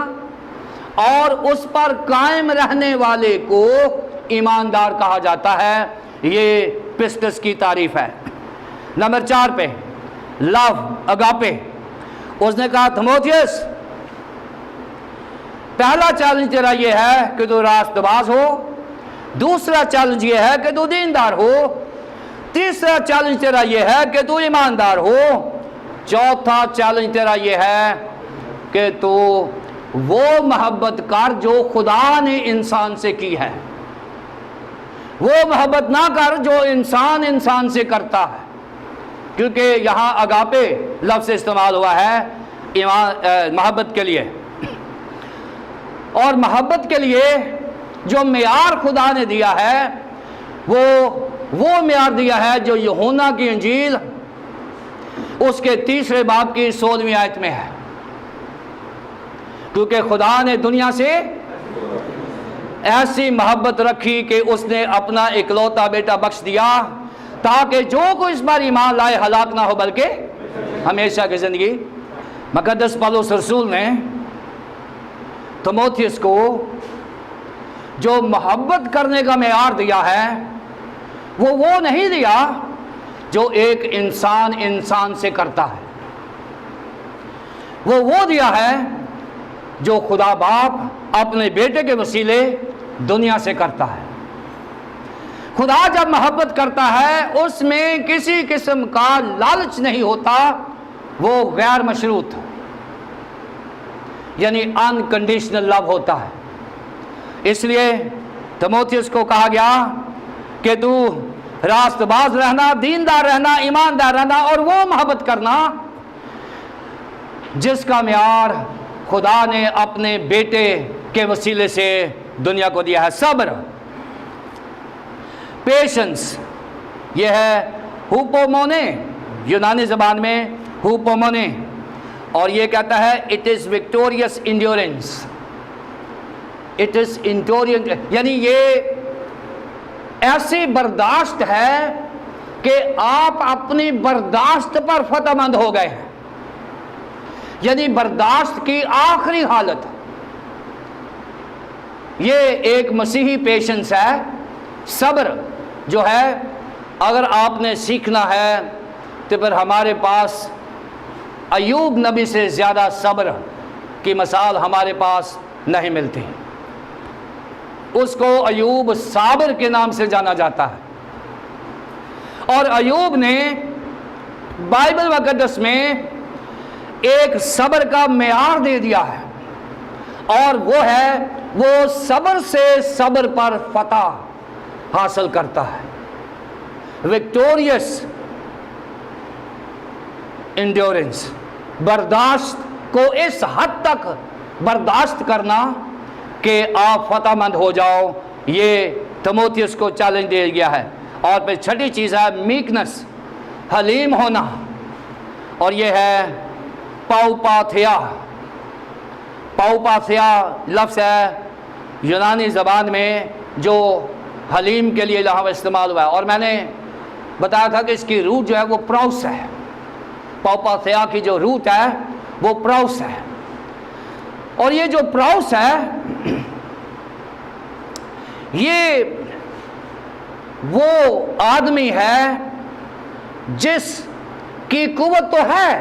और उस पर कायम रहने वाले को ईमानदार कहा जाता है। ये पिस्तिस की तारीफ है। नंबर 4 पे लव, अगापे। उसने कहा थिमोथियस, पहला चैलेंज तेरा यह है कि तू रास्तबाज हो, दूसरा चैलेंज यह है कि तू दीनदार हो, तीसरा चैलेंज तेरा यह है कि तू ईमानदार हो, चौथा चैलेंज तेरा यह है कि तू वो मोहब्बत कर जो खुदा ने इंसान से की है। वो मोहब्बत ना कर जो इंसान इंसान से करता है, क्योंकि यहाँ अगापे लफ्ज़ इस्तेमाल हुआ है मोहब्बत के लिए। और मोहब्बत के लिए जो मेयार खुदा ने दिया है वो मेयार दिया है जो यूहन्ना की इंजील उसके 3 बाब की 16वीं आयत में है। क्योंकि खुदा ने दुनिया से ऐसी मोहब्बत रखी कि उसने अपना इकलौता बेटा बख्श दिया, ताकि जो कोई इस पर ईमान लाए हलाक ना हो बल्कि हमेशा की जिंदगी। मुकद्दस पौलुस रसूल ने थिमोथियस को जो मोहब्बत करने का मेयार दिया है वो नहीं दिया जो एक इंसान इंसान से करता है, वो दिया है जो खुदा बाप अपने बेटे के वसीले दुनिया से करता है। खुदा जब मोहब्बत करता है उसमें किसी किस्म का लालच नहीं होता, वो गैर मशरूत यानी अनकंडीशनल लव होता है। इसलिए थिमोथियस को कहा गया कि तू रास्तबाज रहना, दीनदार रहना, ईमानदार रहना और वो मोहब्बत करना जिसका म्यार खुदा ने अपने बेटे के वसीले से दुनिया को दिया है। सब्र, पेशेंस, यह है हुपोमोने, यूनानी ज़बान में हुपोमोने, और ये कहता है it is victorious endurance. It is इंडोरियस यानी ये ऐसी बर्दाश्त है कि आप अपनी बर्दाश्त पर फतहमंद हो गए हैं, यानी बर्दाश्त की आखिरी हालत। ये एक मसीही पेशेंस है। सब्र जो है अगर आपने सीखना है तो फिर हमारे पास अयूब नबी से ज़्यादा सब्र की मिसाल हमारे पास नहीं मिलती। उसको अयूब साबिर के नाम से जाना जाता है। और अयूब ने बाइबल मुक़द्दस में एक सब्र का मेयार दे दिया है, और वो है वो सब्र से सब्र पर फतह हासिल करता है। विक्टोरियस इंड्योरेंस, बर्दाश्त को इस हद तक बर्दाश्त करना कि आप फतहमंद हो जाओ, ये थिमोथियस को चैलेंज दिया गया है। और फिर छठी चीज़ है मीकनेस, हलीम होना, और ये है पाउपाथिया। पाउपाथिया लफ्ज़ है यूनानी ज़बान में जो हलीम के लिए यहाँ इस्तेमाल हुआ है, और मैंने बताया था कि इसकी रूट जो है वो प्राउस है। पाउपाथिया की जो रूट है वो प्राउस है, और ये जो प्राउस है ये वो आदमी है जिसकी कुव्वत तो है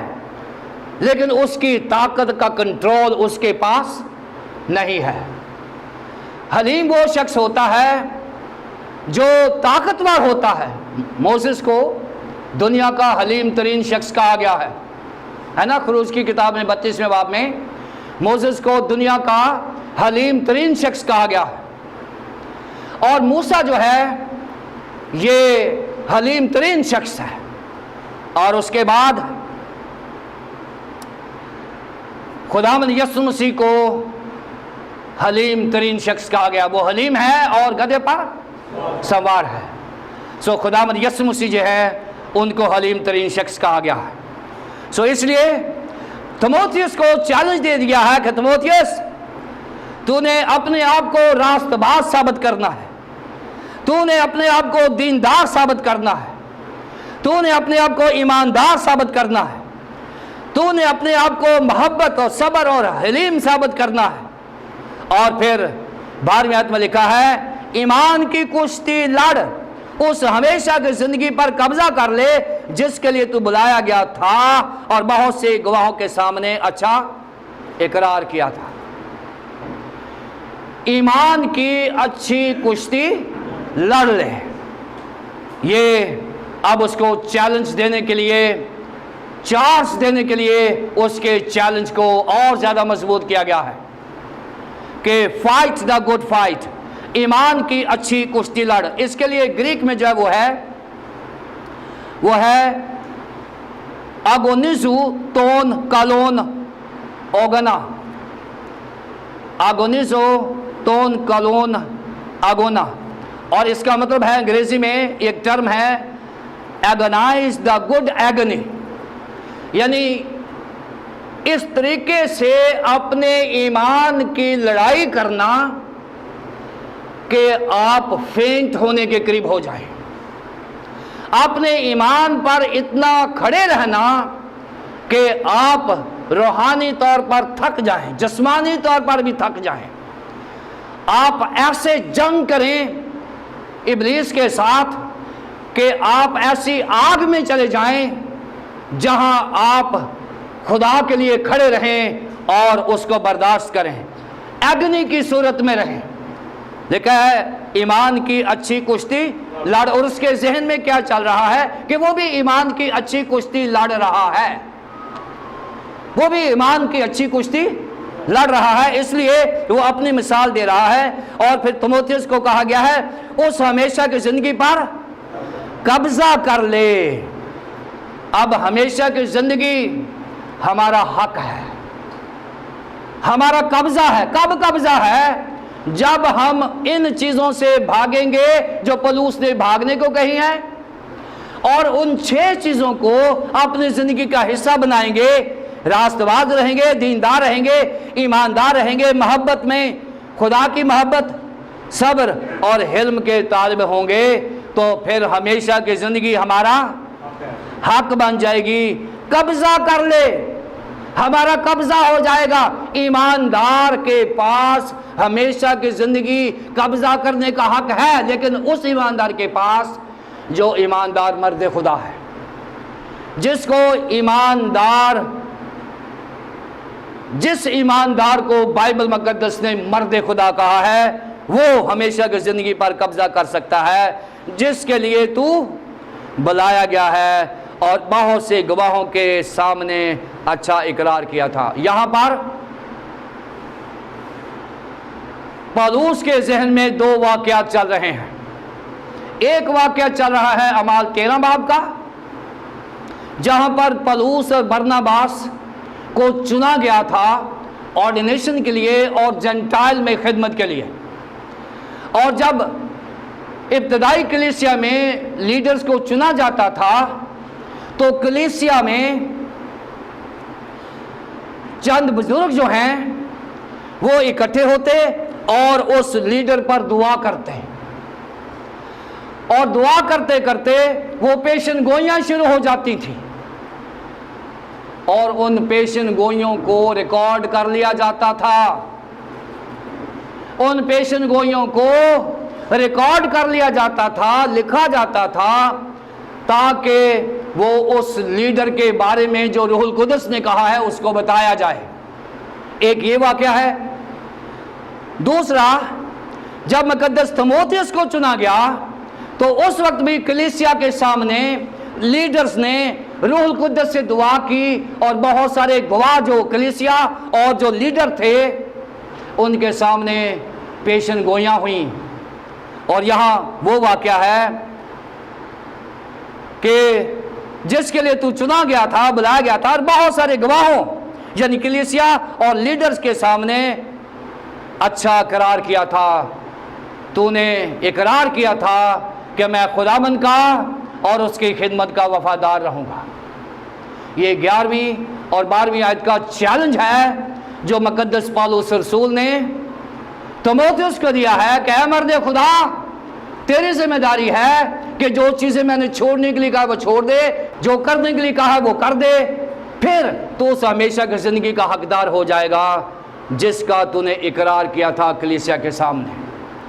लेकिन उसकी ताकत का कंट्रोल उसके पास नहीं है। हलीम वो शख्स होता है जो ताकतवर होता है। मोसेस को दुनिया का हलीम तरीन शख्स कहा गया है ना। खरूज की किताब में 32वें बाब में मोसेस को दुनिया का हलीम तरीन शख्स कहा गया है, और मूसा जो है ये हलीम तरीन शख्स है। और उसके बाद खुदावंद यीशु मसीह को हलीम तरीन शख्स कहा गया। वो हलीम है और गधे पर सवार है। सो खुदावंद यीशु मसीह जो है उनको हलीम तरीन शख्स कहा गया है। सो इसलिए थिमोथियस को चैलेंज दे दिया है कि थिमोथियस, तूने अपने आप को रास्तबाज साबित करना है, तूने अपने आप को दीनदार साबित करना है, तूने अपने आप को ईमानदार साबित करना है, तूने अपने आप को मोहब्बत और सब्र और हलीम साबित करना है। और फिर 12वीं आयत में लिखा है ईमान की कुश्ती लड़, उस हमेशा की जिंदगी पर कब्जा कर ले जिसके लिए तू बुलाया गया था और बहुत से गवाहों के सामने अच्छा इकरार किया था। ईमान की अच्छी कुश्ती लड़ ले। ये अब उसको चैलेंज देने के लिए, चार्ज देने के लिए उसके चैलेंज को और ज्यादा मजबूत किया गया है कि फाइट द गुड फाइट, ईमान की अच्छी कुश्ती लड़। इसके लिए ग्रीक में जो है वो है अगोनिजू तोन कालोन ओगना। अगोनिजो तोन कालोन अगोना, और इसका मतलब है अंग्रेजी में एक टर्म है एगोनाइज द गुड एगनी, यानी इस तरीके से अपने ईमान की लड़ाई करना कि आप फेंट होने के करीब हो जाएं। अपने ईमान पर इतना खड़े रहना कि आप रूहानी तौर पर थक जाएं, जिस्मानी तौर पर भी थक जाएं। आप ऐसे जंग करें इब्लीस के साथ कि आप ऐसी आग में चले जाएं जहां आप खुदा के लिए खड़े रहें और उसको बर्दाश्त करें, अग्नि की सूरत में रहें। लिखा है ईमान की अच्छी कुश्ती लड़, और उसके जहन में क्या चल रहा है कि वो भी ईमान की अच्छी कुश्ती लड़ रहा है, वो भी ईमान की अच्छी कुश्ती लड़ रहा है। इसलिए वो अपनी मिसाल दे रहा है। और फिर तीमुथियुस को कहा गया है उस हमेशा की जिंदगी पर कब्जा कर ले। अब हमेशा की जिंदगी हमारा हक है, हमारा कब्जा है। कब कब्जा है? जब हम इन चीजों से भागेंगे जो पौलुस ने भागने को कही है, और उन 6 चीजों को अपनी जिंदगी का हिस्सा बनाएंगे। रास्तबाज रहेंगे, दीनदार रहेंगे, ईमानदार रहेंगे, मोहब्बत में खुदा की मोहब्बत, सब्र और हिल्म के तालिब होंगे, तो फिर हमेशा की जिंदगी हमारा हक बन जाएगी। कब्जा कर ले, हमारा कब्जा हो जाएगा। ईमानदार के पास हमेशा की जिंदगी कब्जा करने का हक है, लेकिन उस ईमानदार के पास जो ईमानदार मर्द खुदा है, जिस ईमानदार को बाइबल मुकद्दस ने मर्द खुदा कहा है, वो हमेशा की जिंदगी पर कब्जा कर सकता है, जिसके लिए तू बुलाया गया है और बहुत से गवाहों के सामने अच्छा इकरार किया था। यहां पर पौलुस के जहन में 2 वाकयात चल रहे हैं। एक वाकया चल रहा है अमाल 13 बाब का, जहां पर पौलुस और बरनबास को चुना गया था ऑर्डिनेशन के लिए और जेंटाइल में खिदमत के लिए। और जब इब्तदाई कलीसिया में लीडर्स को चुना जाता था तो कलीसिया में चंद बुजुर्ग जो हैं वो इकट्ठे होते और उस लीडर पर दुआ करते हैं, और दुआ करते करते वो पेशन गोइयां शुरू हो जाती थी, और उन पेशन गोइयों को रिकॉर्ड कर लिया जाता था। उन पेशन गोइयों को रिकॉर्ड कर लिया जाता था, लिखा जाता था, ताकि वो उस लीडर के बारे में जो रूहुल कुदस ने कहा है उसको बताया जाए। एक ये वाकया है। दूसरा, जब मुकद्दस तीमुथियुस को चुना गया तो उस वक्त भी कलीसिया के सामने लीडर्स ने रूहुल कुदस से दुआ की, और बहुत सारे गवाह जो कलीसिया और जो लीडर थे उनके सामने पेशन गोइयां हुई। और यहाँ वो वाकया है कि जिसके लिए तू चुना गया था, बुलाया गया था, और बहुत सारे गवाहों यानी कलीसिया और लीडर्स के सामने अच्छा करार किया था। तूने इकरार किया था कि मैं खुदाबंद का और उसकी खिदमत का वफादार रहूंगा। ये 11वीं और 12वीं आयत का चैलेंज है जो मुकद्दस पौलुस रसूल ने तीमुथियुस को दिया है कि ऐ मर्द खुदा, तेरी जिम्मेदारी है कि जो चीजें मैंने छोड़ने के लिए कहा वो छोड़ दे, जो करने के लिए कहा वो कर दे, फिर तो उस हमेशा की जिंदगी का हकदार हो जाएगा जिसका तूने इकरार किया था कलीसिया के सामने।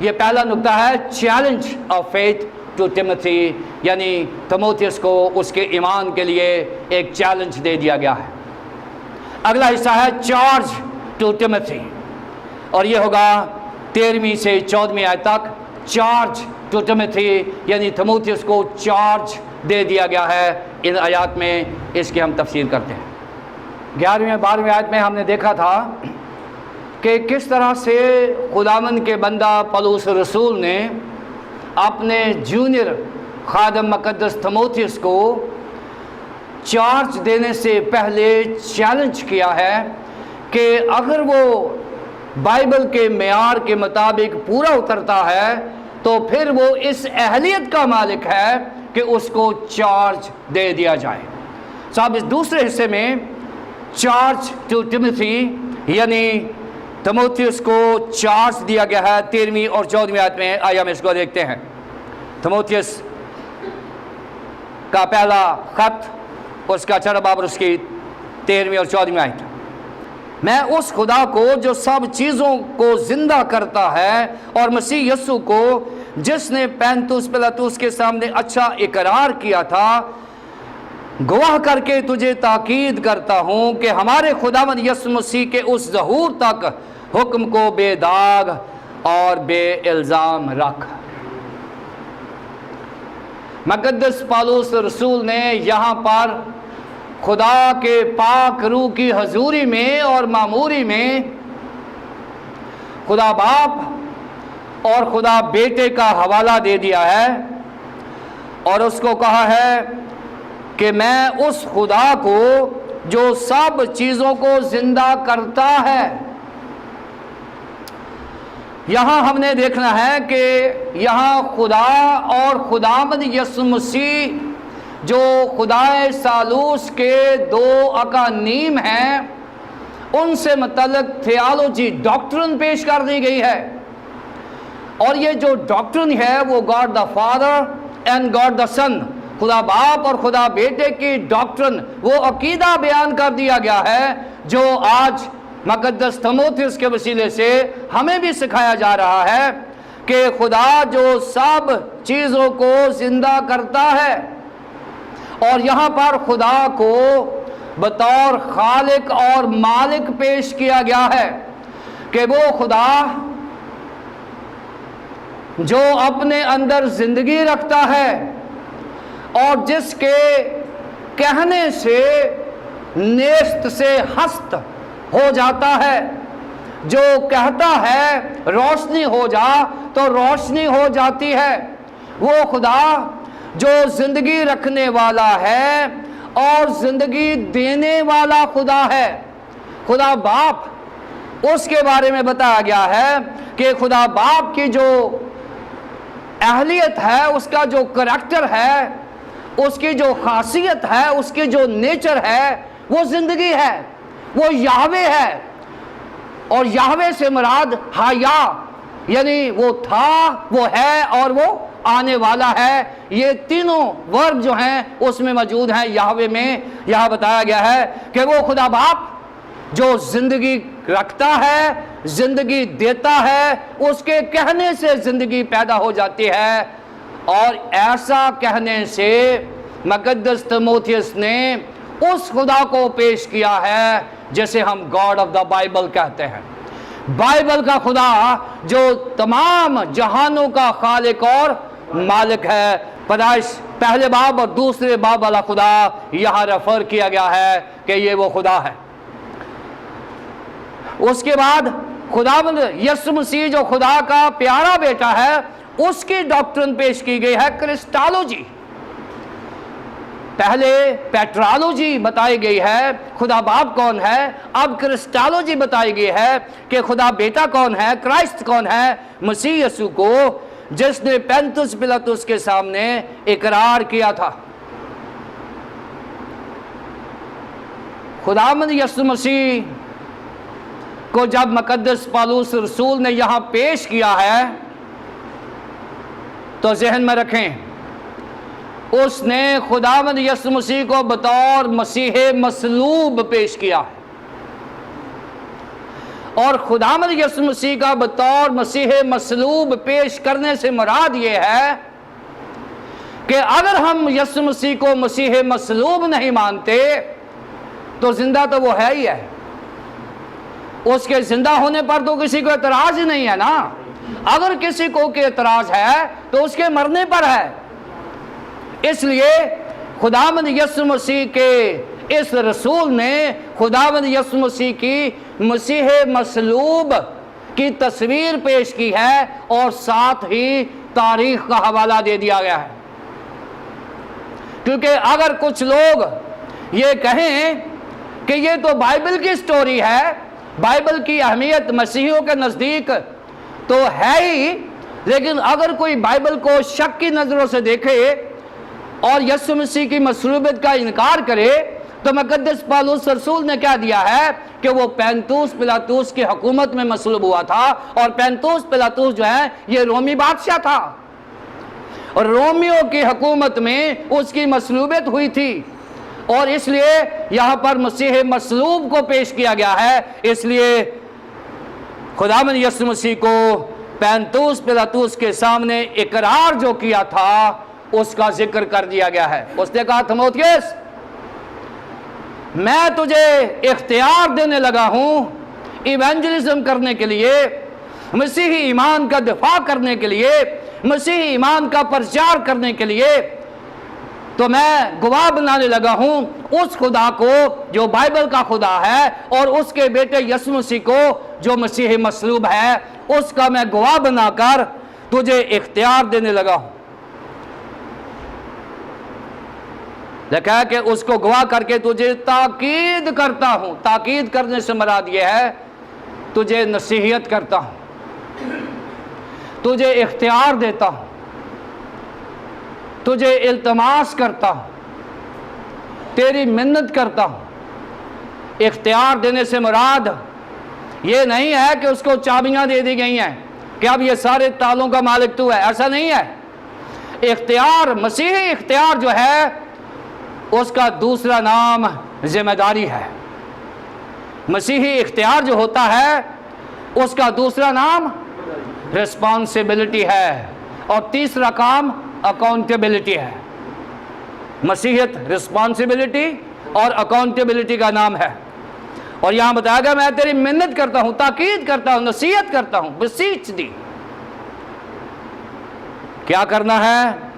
ये पहला नुक्ता है, challenge of faith to Timothy, यानी तिमोथियस को उसके ईमान के लिए एक चैलेंज दे दिया गया है। अगला हिस्सा है चार्ज टू टिमोथी, और ये होगा 13वीं से 14वीं आयत तक। चार्ज टू टिमोथी यानी तिमोथियस को चार्ज दे दिया गया है इन आयत में। इसकी हम तफसीर करते हैं। 11वीं और 12वीं आयत में हमने देखा था कि किस तरह से खुदावंद के बंदा पौलुस रसूल ने अपने जूनियर खादम मुकद्दस तिमोथियस को चार्ज देने से पहले चैलेंज किया है कि अगर वो बाइबल के मेयार के मुताबिक पूरा उतरता है तो फिर वो इस अहलियत का मालिक है कि उसको चार्ज दे दिया जाए। साहब, इस दूसरे हिस्से में चार्ज टू टिमोथी यानी तिमोथियस को चार्ज दिया गया है 13वीं और 14वीं आयत में। आइए हम इसको देखते हैं। तिमोथियस का पहला खत, उसका 4 बाब और उसकी 13वीं और 14वीं आयत। मैं उस खुदा को जो सब चीज़ों को जिंदा करता है और मसीह यस्सु को जिसने पैंतुस पिलातुस के सामने अच्छा इकरार किया था, गवाह करके तुझे ताकीद करता हूं कि हमारे खुदावंद यीशु मसीह के उस ज़हूर तक हुक्म को बेदाग और बेइल्ज़ाम रख। मुकद्दस पौलुस रसूल ने यहाँ पर खुदा के पाक रूह की हजूरी में और मामूरी में खुदा बाप और खुदा बेटे का हवाला दे दिया है और उसको कहा है कि मैं उस खुदा को जो सब चीज़ों को जिंदा करता है। यहाँ हमने देखना है कि यहाँ खुदा और खुदावंद यीशु मसीह जो खुदाए सालूस के दो अकानीम हैं, उनसे मतलब थियोलॉजी डॉक्ट्रिन पेश कर दी गई है। और ये जो डॉक्ट्रिन है वो God the Father and God the Son, खुदा बाप और खुदा बेटे की डॉक्ट्रिन, वो अकीदा बयान कर दिया गया है जो आज मुकद्दस तिमोथियस के वसीले से हमें भी सिखाया जा रहा है कि खुदा जो सब चीज़ों को जिंदा करता है। और यहाँ पर खुदा को बतौर खालिक और मालिक पेश किया गया है कि वो खुदा जो अपने अंदर जिंदगी रखता है और जिसके कहने से नेस्त से हस्त हो जाता है, जो कहता है रोशनी हो जा तो रोशनी हो जाती है, वो खुदा जो जिंदगी रखने वाला है और जिंदगी देने वाला खुदा है। खुदा बाप, उसके बारे में बताया गया है कि खुदा बाप की जो अहलियत है, उसका जो करैक्टर है, उसकी जो खासियत है, उसकी जो नेचर है, वो जिंदगी है, वो याहवे है। और याहवे से मुराद हया यानी वो था, वो है और वो आने वाला है। ये तीनों वर्ब जो हैं उसमें मौजूद हैं याहवे में। यहाँ बताया गया है कि वो खुदा बाप जो जिंदगी रखता है, जिंदगी देता है, उसके कहने से जिंदगी पैदा हो जाती है। और ऐसा कहने से मुकद्दस तिमोथियस ने उस खुदा को पेश किया है जैसे हम गॉड ऑफ द बाइबल कहते हैं। बाइबल का खुदा जो तमाम जहानों का खालिक और मालिक है। पैदाइश पहले बाब और दूसरे बाब वाला खुदा यहाँ रेफर किया गया है कि ये वो खुदा है। उसके बाद खुदावंद यीशु मसीह जो खुदा का प्यारा बेटा है, उसकी डॉक्ट्रिन पेश की गई है क्रिस्टोलॉजी। पहले पेट्रोलॉजी बताई गई है, खुदा बाप कौन है। अब क्रिस्टोलॉजी बताई गई है कि खुदा बेटा कौन है, क्राइस्ट कौन है, मसीह यीशु को जिसने पैंतुस पिलातुस के सामने इकरार किया था। खुदावंद यीशु मसीह को जब मुकद्दस पौलुस रसूल ने यहां पेश किया है तो जहन में रखें, उसने खुदावंद यीशु मसीह को बतौर मसीह मसलूब पेश किया है। और खुदावंद यीशु मसीह का बतौर मसीह मसलूब पेश करने से मुराद ये है कि अगर हम यीशु मसीह को मसीह मसलूब नहीं मानते तो जिंदा तो वो है ही है, उसके जिंदा होने पर तो किसी को एतराज ही नहीं है ना। अगर किसी को के एतराज है तो उसके मरने पर है। इसलिए खुदावंद यीशु मसीह के इस रसूल ने खुदावंद यीशु मसीह की मसीह मसलूब की तस्वीर पेश की है और साथ ही तारीख का हवाला दे दिया गया है। क्योंकि अगर कुछ लोग ये कहें कि ये तो बाइबल की स्टोरी है, बाइबल की अहमियत मसीहियों के नज़दीक तो है ही, लेकिन अगर कोई बाइबल को शक की नज़रों से देखे और यीशु मसीह की मसलूबियत का इनकार करे तो मुकद्दस पौलुस रसूल ने क्या दिया है कि वो पैंतुस पिलातुस की हुकूमत में मसलूब हुआ था। और पैंतुस पिलातुस जो है ये रोमी बादशाह था और रोमियों की हुकूमत में उसकी मसलूबियत हुई थी और इसलिए यहाँ पर मसीह मसलूब को पेश किया गया है। इसलिए खुदावंद यीशु मसीह को पैंतुस पिलातुस के सामने इकरार जो किया था उसका जिक्र कर दिया गया है। उसने कहा, तीमुथियुस, मैं तुझे इख्तियार देने लगा हूं इवेंजलिज्म करने के लिए, मसीही ईमान का दिफा करने के लिए, मसीही ईमान का प्रचार करने के लिए। तो मैं गवाह बनाने लगा हूं उस खुदा को जो बाइबल का खुदा है और उसके बेटे यीशु मसीह को जो मसीह मसलूब है, उसका मैं गवाह बनाकर तुझे इख्तियार देने लगा हूं। देखा कि उसको गवाह करके तुझे ताकीद करता हूं। ताकीद करने से मराद यह है तुझे नसीहत करता हूं, तुझे इख्तियार देता हूं, तुझे इल्तमास करता हूं, तेरी मिन्नत करता हूं। इख्तियार देने से मुराद ये नहीं है कि उसको चाबियां दे दी गई हैं कि अब ये सारे तालों का मालिक तू है, ऐसा नहीं है। इख्तियार, मसीही इख्तियार जो है उसका दूसरा नाम जिम्मेदारी है। मसीही इख्तियार जो होता है उसका दूसरा नाम रिस्पॉन्सिबिलिटी है और तीसरा काम अकाउंटेबिलिटी है। मसीहत रिस्पॉन्सिबिलिटी और अकाउंटेबिलिटी का नाम है। और यहां बताया गया, मैं तेरी मिन्नत करता हूं, ताकीद करता हूं, नसीहत करता हूं, बसीच दी। क्या करना है?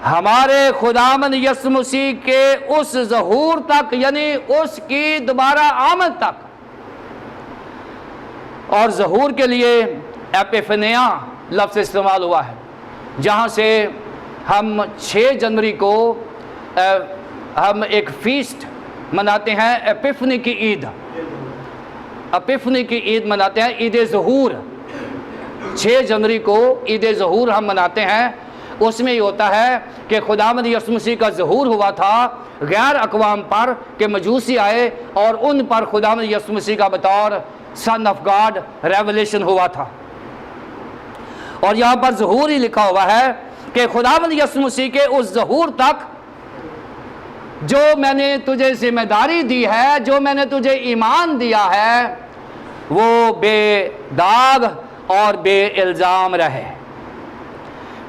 हमारे खुदावंद यीशु मसीह के उस ज़हूर तक, यानी उसकी दोबारा आमद तक। और ज़हूर के लिए एपिफनिया लफ्ज़ इस्तेमाल हुआ है, जहाँ से हम 6 जनवरी को हम एक फीस्ट मनाते हैं, एपिफनी की ईद। एपिफनी की ईद मनाते हैं, ईद ज़हूर। 6 जनवरी को ईद ज़हूर हम मनाते हैं। उसमें ये होता है कि खुदावंद यीशु मसीह का ज़हूर हुआ था गैर अक़वाम पर, कि मजूसी आए और उन पर खुदावंद यीशु मसीह का बतौर सन ऑफ गॉड रेवलेशन हुआ था। और यहाँ पर ज़हूर ही लिखा हुआ है कि खुदावंद यीशु मसीह के उस ज़हूर तक जो मैंने तुझे जिम्मेदारी दी है, जो मैंने तुझे ईमान दिया है, वो बेदाग और बेइल्ज़ाम रहे।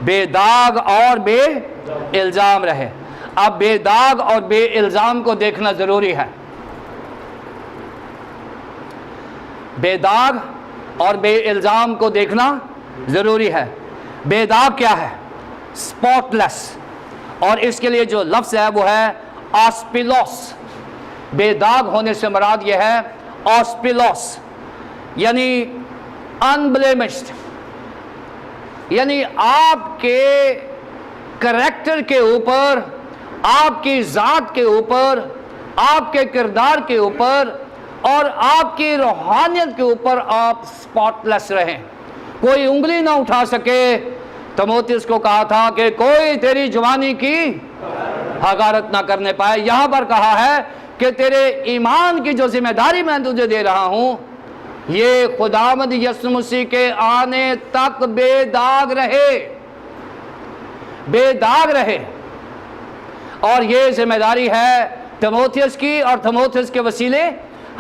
बेदाग और बेइल्ज़ाम रहे। अब बेदाग और बेइल्ज़ाम को देखना ज़रूरी है। बेदाग और बेइल्ज़ाम को देखना ज़रूरी है। बेदाग क्या है? स्पॉटलेस। और इसके लिए जो लफ्ज़ है वो है ऑस्पिलोस। बेदाग होने से मुराद यह है ऑस्पिलोस, यानी अनब्लेमिश्ड, यानी आपके करैक्टर के ऊपर, आपकी ज़ात के ऊपर, आपके किरदार के ऊपर और आपकी रूहानियत के ऊपर आप स्पॉटलेस रहें। कोई उंगली ना उठा सके। तीमुथियुस को कहा था कि कोई तेरी जवानी की हकारत ना करने पाए। यहाँ पर कहा है कि तेरे ईमान की जो जिम्मेदारी मैं तुझे दे रहा हूँ, ये खुदावंद यीशु मसीह के आने तक बेदाग रहे, बेदाग रहे। और ये जिम्मेदारी है तीमुथियुस की, और तीमुथियुस के वसीले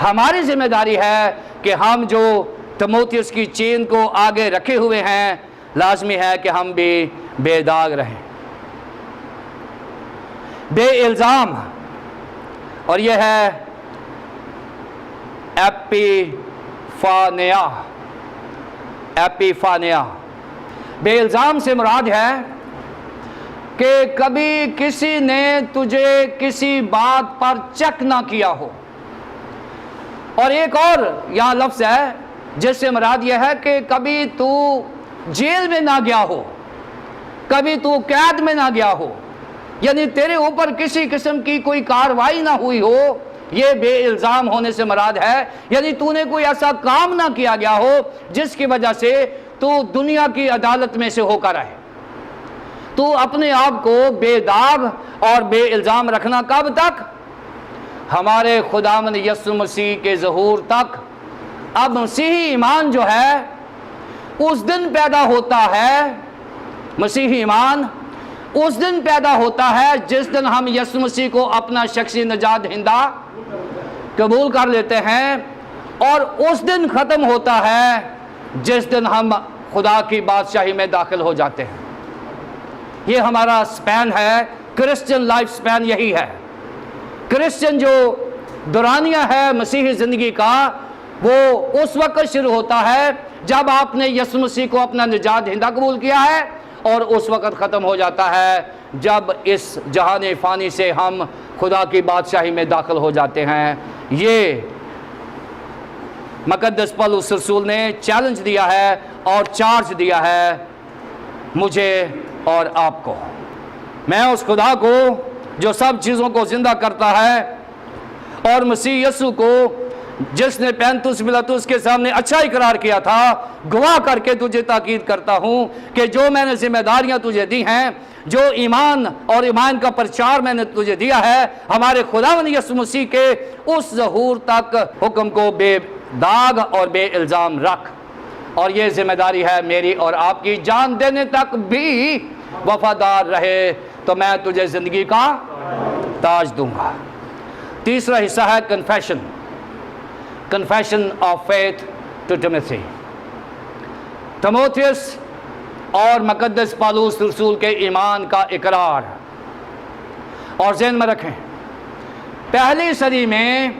हमारी जिम्मेदारी है कि हम जो तीमुथियुस की चेन को आगे रखे हुए हैं, लाजमी है कि हम भी बेदाग रहें। बे इल्ज़ाम, और यह है एपिफानिया। एपिफानिया बे इल्ज़ाम से मुराद है कि कभी किसी ने तुझे किसी बात पर चेक ना किया हो। और एक और यहाँ लफ्ज़ है जिससे मुराद यह है कि कभी तू जेल में ना गया हो, कभी तू कैद में ना गया हो, यानी तेरे ऊपर किसी किस्म की कोई कार्रवाई ना हुई हो। ये बे इल्ज़ाम होने से मुराद है यानी तूने कोई ऐसा काम ना किया गया हो जिसकी वजह से तू दुनिया की अदालत में से होकर आए। तू अपने आप को बेदाग और बे इल्ज़ाम रखना कब तक? हमारे खुदावंद यीशु मसीह के ज़हूर तक। अब मसीही ईमान जो है उस दिन पैदा होता है, मसीही ईमान उस दिन पैदा होता है जिस दिन हम यीशु मसीह को अपना शख्सी निजात दहिंदा कबूल कर लेते हैं, और उस दिन ख़त्म होता है जिस दिन हम खुदा की बादशाही में दाखिल हो जाते हैं। ये हमारा स्पैन है, क्रिश्चियन लाइफ स्पैन यही है। क्रिश्चियन जो दौरानिया है मसीही ज़िंदगी का, वो उस वक्त शुरू होता है जब आपने यीशु मसीह को अपना निजात दहिंदा कबूल किया है, और उस वक्त ख़त्म हो जाता है जब इस जहान फ़ानी से हम खुदा की बादशाही में दाखिल हो जाते हैं। ये मुक़द्दस पौलुस रसूल ने चैलेंज दिया है और चार्ज दिया है मुझे और आपको। मैं उस खुदा को जो सब चीज़ों को ज़िंदा करता है और मसीह यीशु को जिसने पैंतुस पिलातुस के सामने अच्छा इकरार किया था, गवाह करके तुझे ताकीद करता हूँ कि जो मैंने जिम्मेदारियाँ तुझे दी हैं, जो ईमान और ईमान का प्रचार मैंने तुझे दिया है, हमारे खुदावंद यीशु मसीह के उस ज़हूर तक हुक्म को बेदाग और बे इल्ज़ाम रख। और ये जिम्मेदारी है मेरी और आपकी, जान देने तक भी वफादार रहे तो मैं तुझे ज़िंदगी का ताज दूंगा। तीसरा हिस्सा है confession, confession of faith to Timothy. तीमुथियुस और मुक़द्दस पौलुस रसूल के ईमान का इकरार। और ज़हन में रखें, पहली सदी में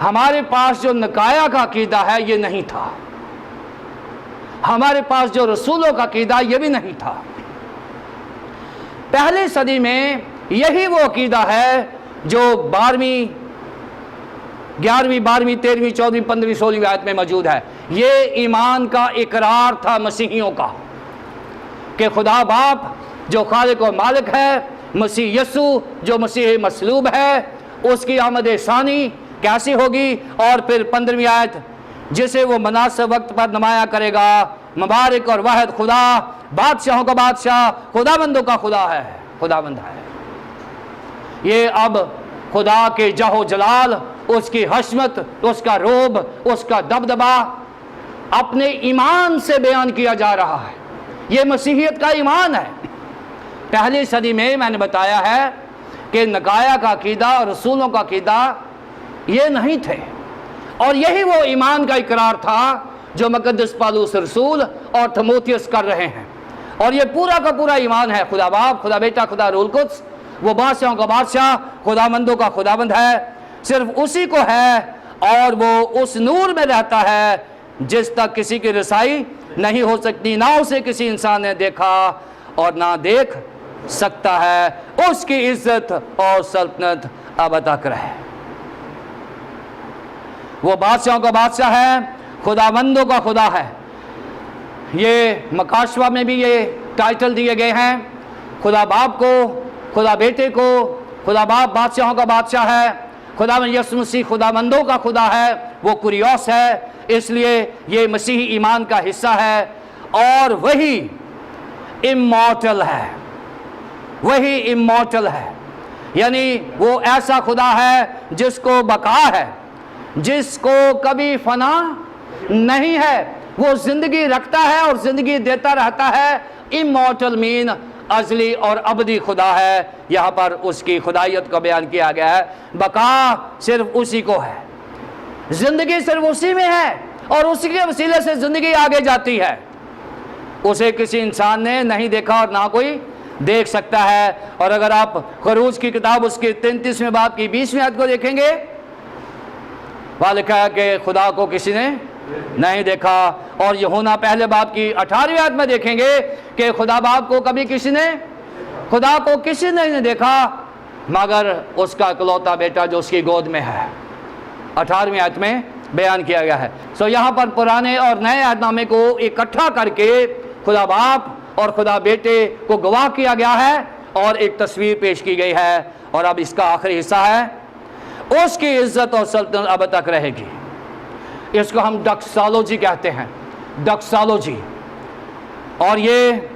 हमारे पास जो निकाया का अकीदा है ये नहीं था, हमारे पास जो रसूलों का अकीदा ये भी नहीं था। पहली सदी में यही वो अकीदा है जो 12वीं 11वीं 12वीं 13वीं 14वीं 15वीं 16वीं आयत में मौजूद है। ये ईमान का इकरार था मसीहियों का कि खुदा बाप जो खालिक और मालिक है, मसीह यीशु जो मसीह मसलूब है, उसकी आमद सानी कैसी होगी, और फिर 15वीं आयत जिसे वो मुनासिब वक्त पर नुमाया करेगा, मुबारक और वाहिद खुदा, बादशाहों का बादशाह, खुदाबंदों का खुदा है, खुदाबंद है। ये अब खुदा के जहो जलाल, उसकी हशमत, उसका रोब, उसका दबदबा अपने ईमान से बयान किया जा रहा है। ये मसीहियत का ईमान है। पहली सदी में मैंने बताया है कि नकाया का अकीदा और रसूलों का अकीदा ये नहीं थे, और यही वो ईमान का इकरार था जो मुक़द्दस पौलुस रसूल और तीमुथियुस कर रहे हैं। और ये पूरा का पूरा ईमान है, खुदा बाप, खुदा बेटा, खुदा रूहुल कुद्स, वो बादशाहों का बादशाह, खुदाबंदों का खुदाबंद है, सिर्फ उसी को है, और वो उस नूर में रहता है जिस तक किसी की रसाई नहीं हो सकती, ना उसे किसी इंसान ने देखा और ना देख सकता है। उसकी इज्जत और सल्तनत अब तक रहे। वो बादशाहों का बादशाह है, खुदाबंदों का खुदा है। ये मकाशवा में भी ये टाइटल दिए गए हैं, खुदा बाप को, खुदा बेटे को। खुदा बाप बादशाहों का बादशाह है, खुदा यीशु मसीह खुदाबंदों का खुदा है, वो कुरियोस है, इसलिए ये मसीही ईमान का हिस्सा है। और वही इमॉर्टल है, वही इमॉर्टल है, यानी वो ऐसा खुदा है जिसको बका है, जिसको कभी फना नहीं है, वो जिंदगी रखता है और जिंदगी देता रहता है। इमॉर्टल मीन अजली और अबदी खुदा है। यहाँ पर उसकी खुदाइयत को बयान किया गया है। बका सिर्फ उसी को है, जिंदगी सिर्फ उसी में है, और उसी के वसीले से जिंदगी आगे जाती है। उसे किसी इंसान ने नहीं देखा और ना कोई देख सकता है। और अगर आप खरूज की किताब उसके 33वें बाब की 20वीं आयत को देखेंगे, वहाँ लिखा है कि खुदा को किसी ने नहीं देखा। और यूहन्ना पहले बाब की 18वीं आयत में देखेंगे कि खुदा बाप को कभी किसी ने नहीं देखा मगर उसका इकलौता बेटा जो उसकी गोद में है, 18वीं आयत में बयान किया गया है। सो यहाँ पर पुराने और नए अहदनामे को इकट्ठा करके खुदा बाप और खुदा बेटे को गवाह किया गया है और एक तस्वीर पेश की गई है। और अब इसका आखिरी हिस्सा है, उसकी इज्जत और सल्तनत अब तक रहेगी। इसको हम डक्सालोजी कहते हैं, डक्सालोजी। और ये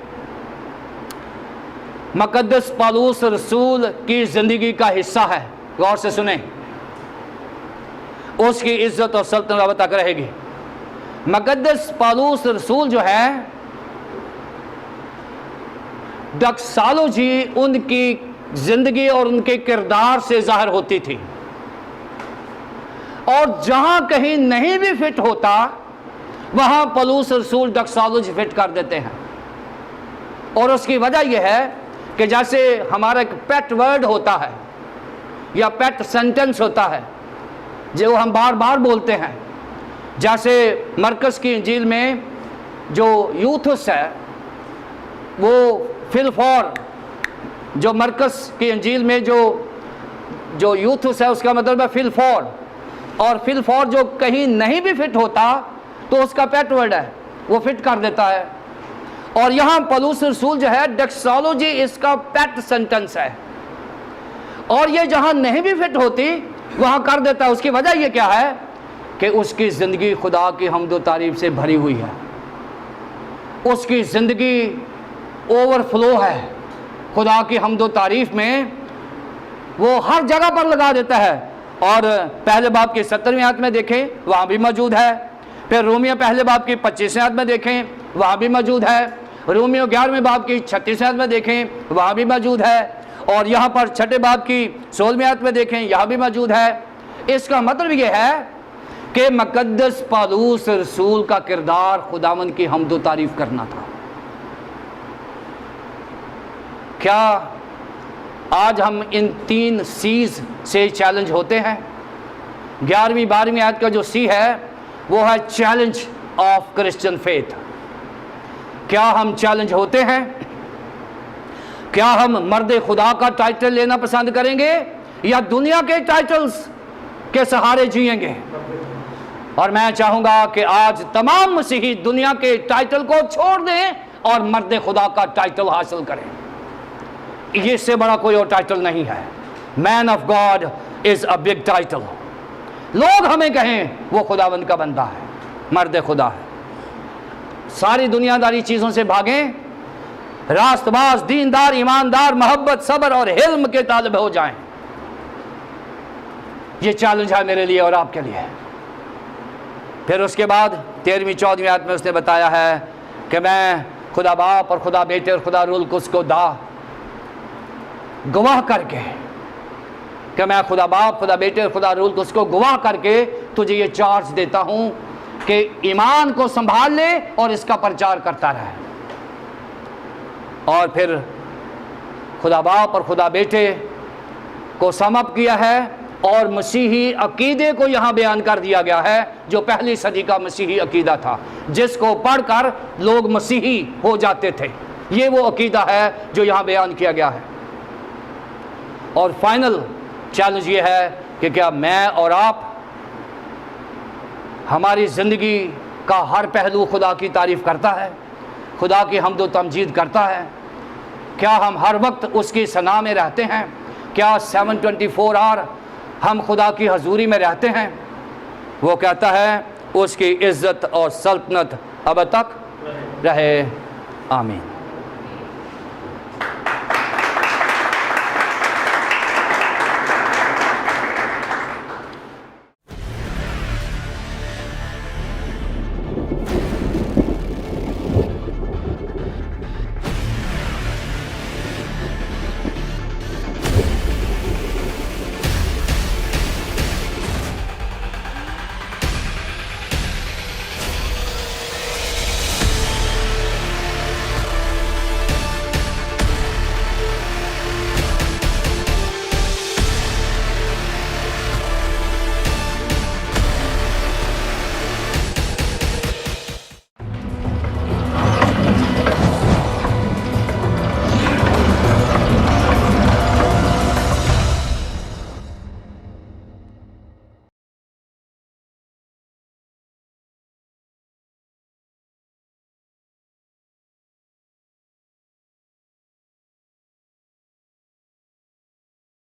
मुकद्दस पौलुस रसूल की जिंदगी का हिस्सा है। गौर से सुने, उसकी इज्जत और सल्तनत अब तक रहेगी। मुकद्दस पौलुस रसूल जो है, डक्सालोजी उनकी जिंदगी और उनके किरदार से जाहिर होती थी। और जहां कहीं नहीं भी फिट होता वहां पौलुस रसूल डक्सालोजी फिट कर देते हैं। और उसकी वजह यह है कि जैसे हमारा एक पेट वर्ड होता है या पेट सेंटेंस होता है जो हम बार बार बोलते हैं, जैसे मरकस की इंजील में जो यूथुस है वो फिलफोर, जो मरकस की इंजील में जो यूथुस है उसका मतलब है फिलफोर। और फिलफोर जो कहीं नहीं भी फिट होता तो उसका पेट वर्ड है, वो फिट कर देता है। और यहाँ पौलुस रसूल जो है, डक्सालोजी इसका पेट सेंटेंस है और ये जहाँ नहीं भी फिट होती वहाँ कर देता है। उसकी वजह ये क्या है कि उसकी ज़िंदगी खुदा की हम्द तारीफ से भरी हुई है, उसकी ज़िंदगी ओवरफ्लो है खुदा की हम्द तारीफ में, वो हर जगह पर लगा देता है। और पहले बाब की 17वीं आयत में देखें, वहाँ भी मौजूद है। फिर रोमियो पहले बाब की 25वीं आयत में देखें, वहाँ भी मौजूद है। रोमियो 11वें बाब की 36वीं आयत में देखें, वहाँ भी मौजूद है। और यहाँ पर 6ठे बाब की 16वीं आयत में देखें, यहाँ भी मौजूद है। इसका मतलब ये है कि मुकद्दस पौलुस रसूल का किरदार खुदावंद की हम्द तारीफ करना था। क्या आज हम इन 3 सीज से चैलेंज होते हैं? 11वीं 12वीं आयत का जो सी है वो है चैलेंज ऑफ क्रिश्चियन फेथ। क्या हम चैलेंज होते हैं? क्या हम मर्द खुदा का टाइटल लेना पसंद करेंगे या दुनिया के टाइटल्स के सहारे जिएंगे? और मैं चाहूंगा कि आज तमाम मसीही दुनिया के टाइटल को छोड़ दें और मर्द खुदा का टाइटल हासिल करें। ये इससे बड़ा कोई और टाइटल नहीं है। Man of God is a big title. लोग हमें कहें वो खुदावंद का बंदा है, मर्द खुदा है। सारी दुनियादारी चीज़ों से भागें, रास्तबाज, दीनदार, ईमानदार, मोहब्बत, सब्र और हिल्म के तालिब हो जाएं। ये चैलेंज है मेरे लिए और आपके लिए। फिर उसके बाद 13वीं 14वीं आयत में उसने बताया है कि मैं खुदा बाप और खुदा बेटे और खुदा रूल कुस को गवाह करके, कि मैं खुदा बाप, खुदा बेटे और खुदा रूल कुस को गवाह करके तुझे ये चार्ज देता हूं कि ईमान को संभाल ले और इसका प्रचार करता रहे। और फिर खुदा बाप और खुदा बेटे को समअप किया है और मसीही अकीदे को यहाँ बयान कर दिया गया है, जो पहली सदी का मसीही अकीदा था, जिसको पढ़कर लोग मसीही हो जाते थे। ये वो अकीदा है जो यहाँ बयान किया गया है। और फाइनल चैलेंज ये है कि क्या मैं और आप हमारी ज़िंदगी का हर पहलू खुदा की तारीफ़ करता है, खुदा की हम्द व तमजीद करता है? क्या हम हर वक्त उसकी सना में रहते हैं? क्या 724 आवर हम खुदा की हजूरी में रहते हैं? वो कहता है उसकी इज़्ज़त और सल्तनत अब तक रहे। आमीन।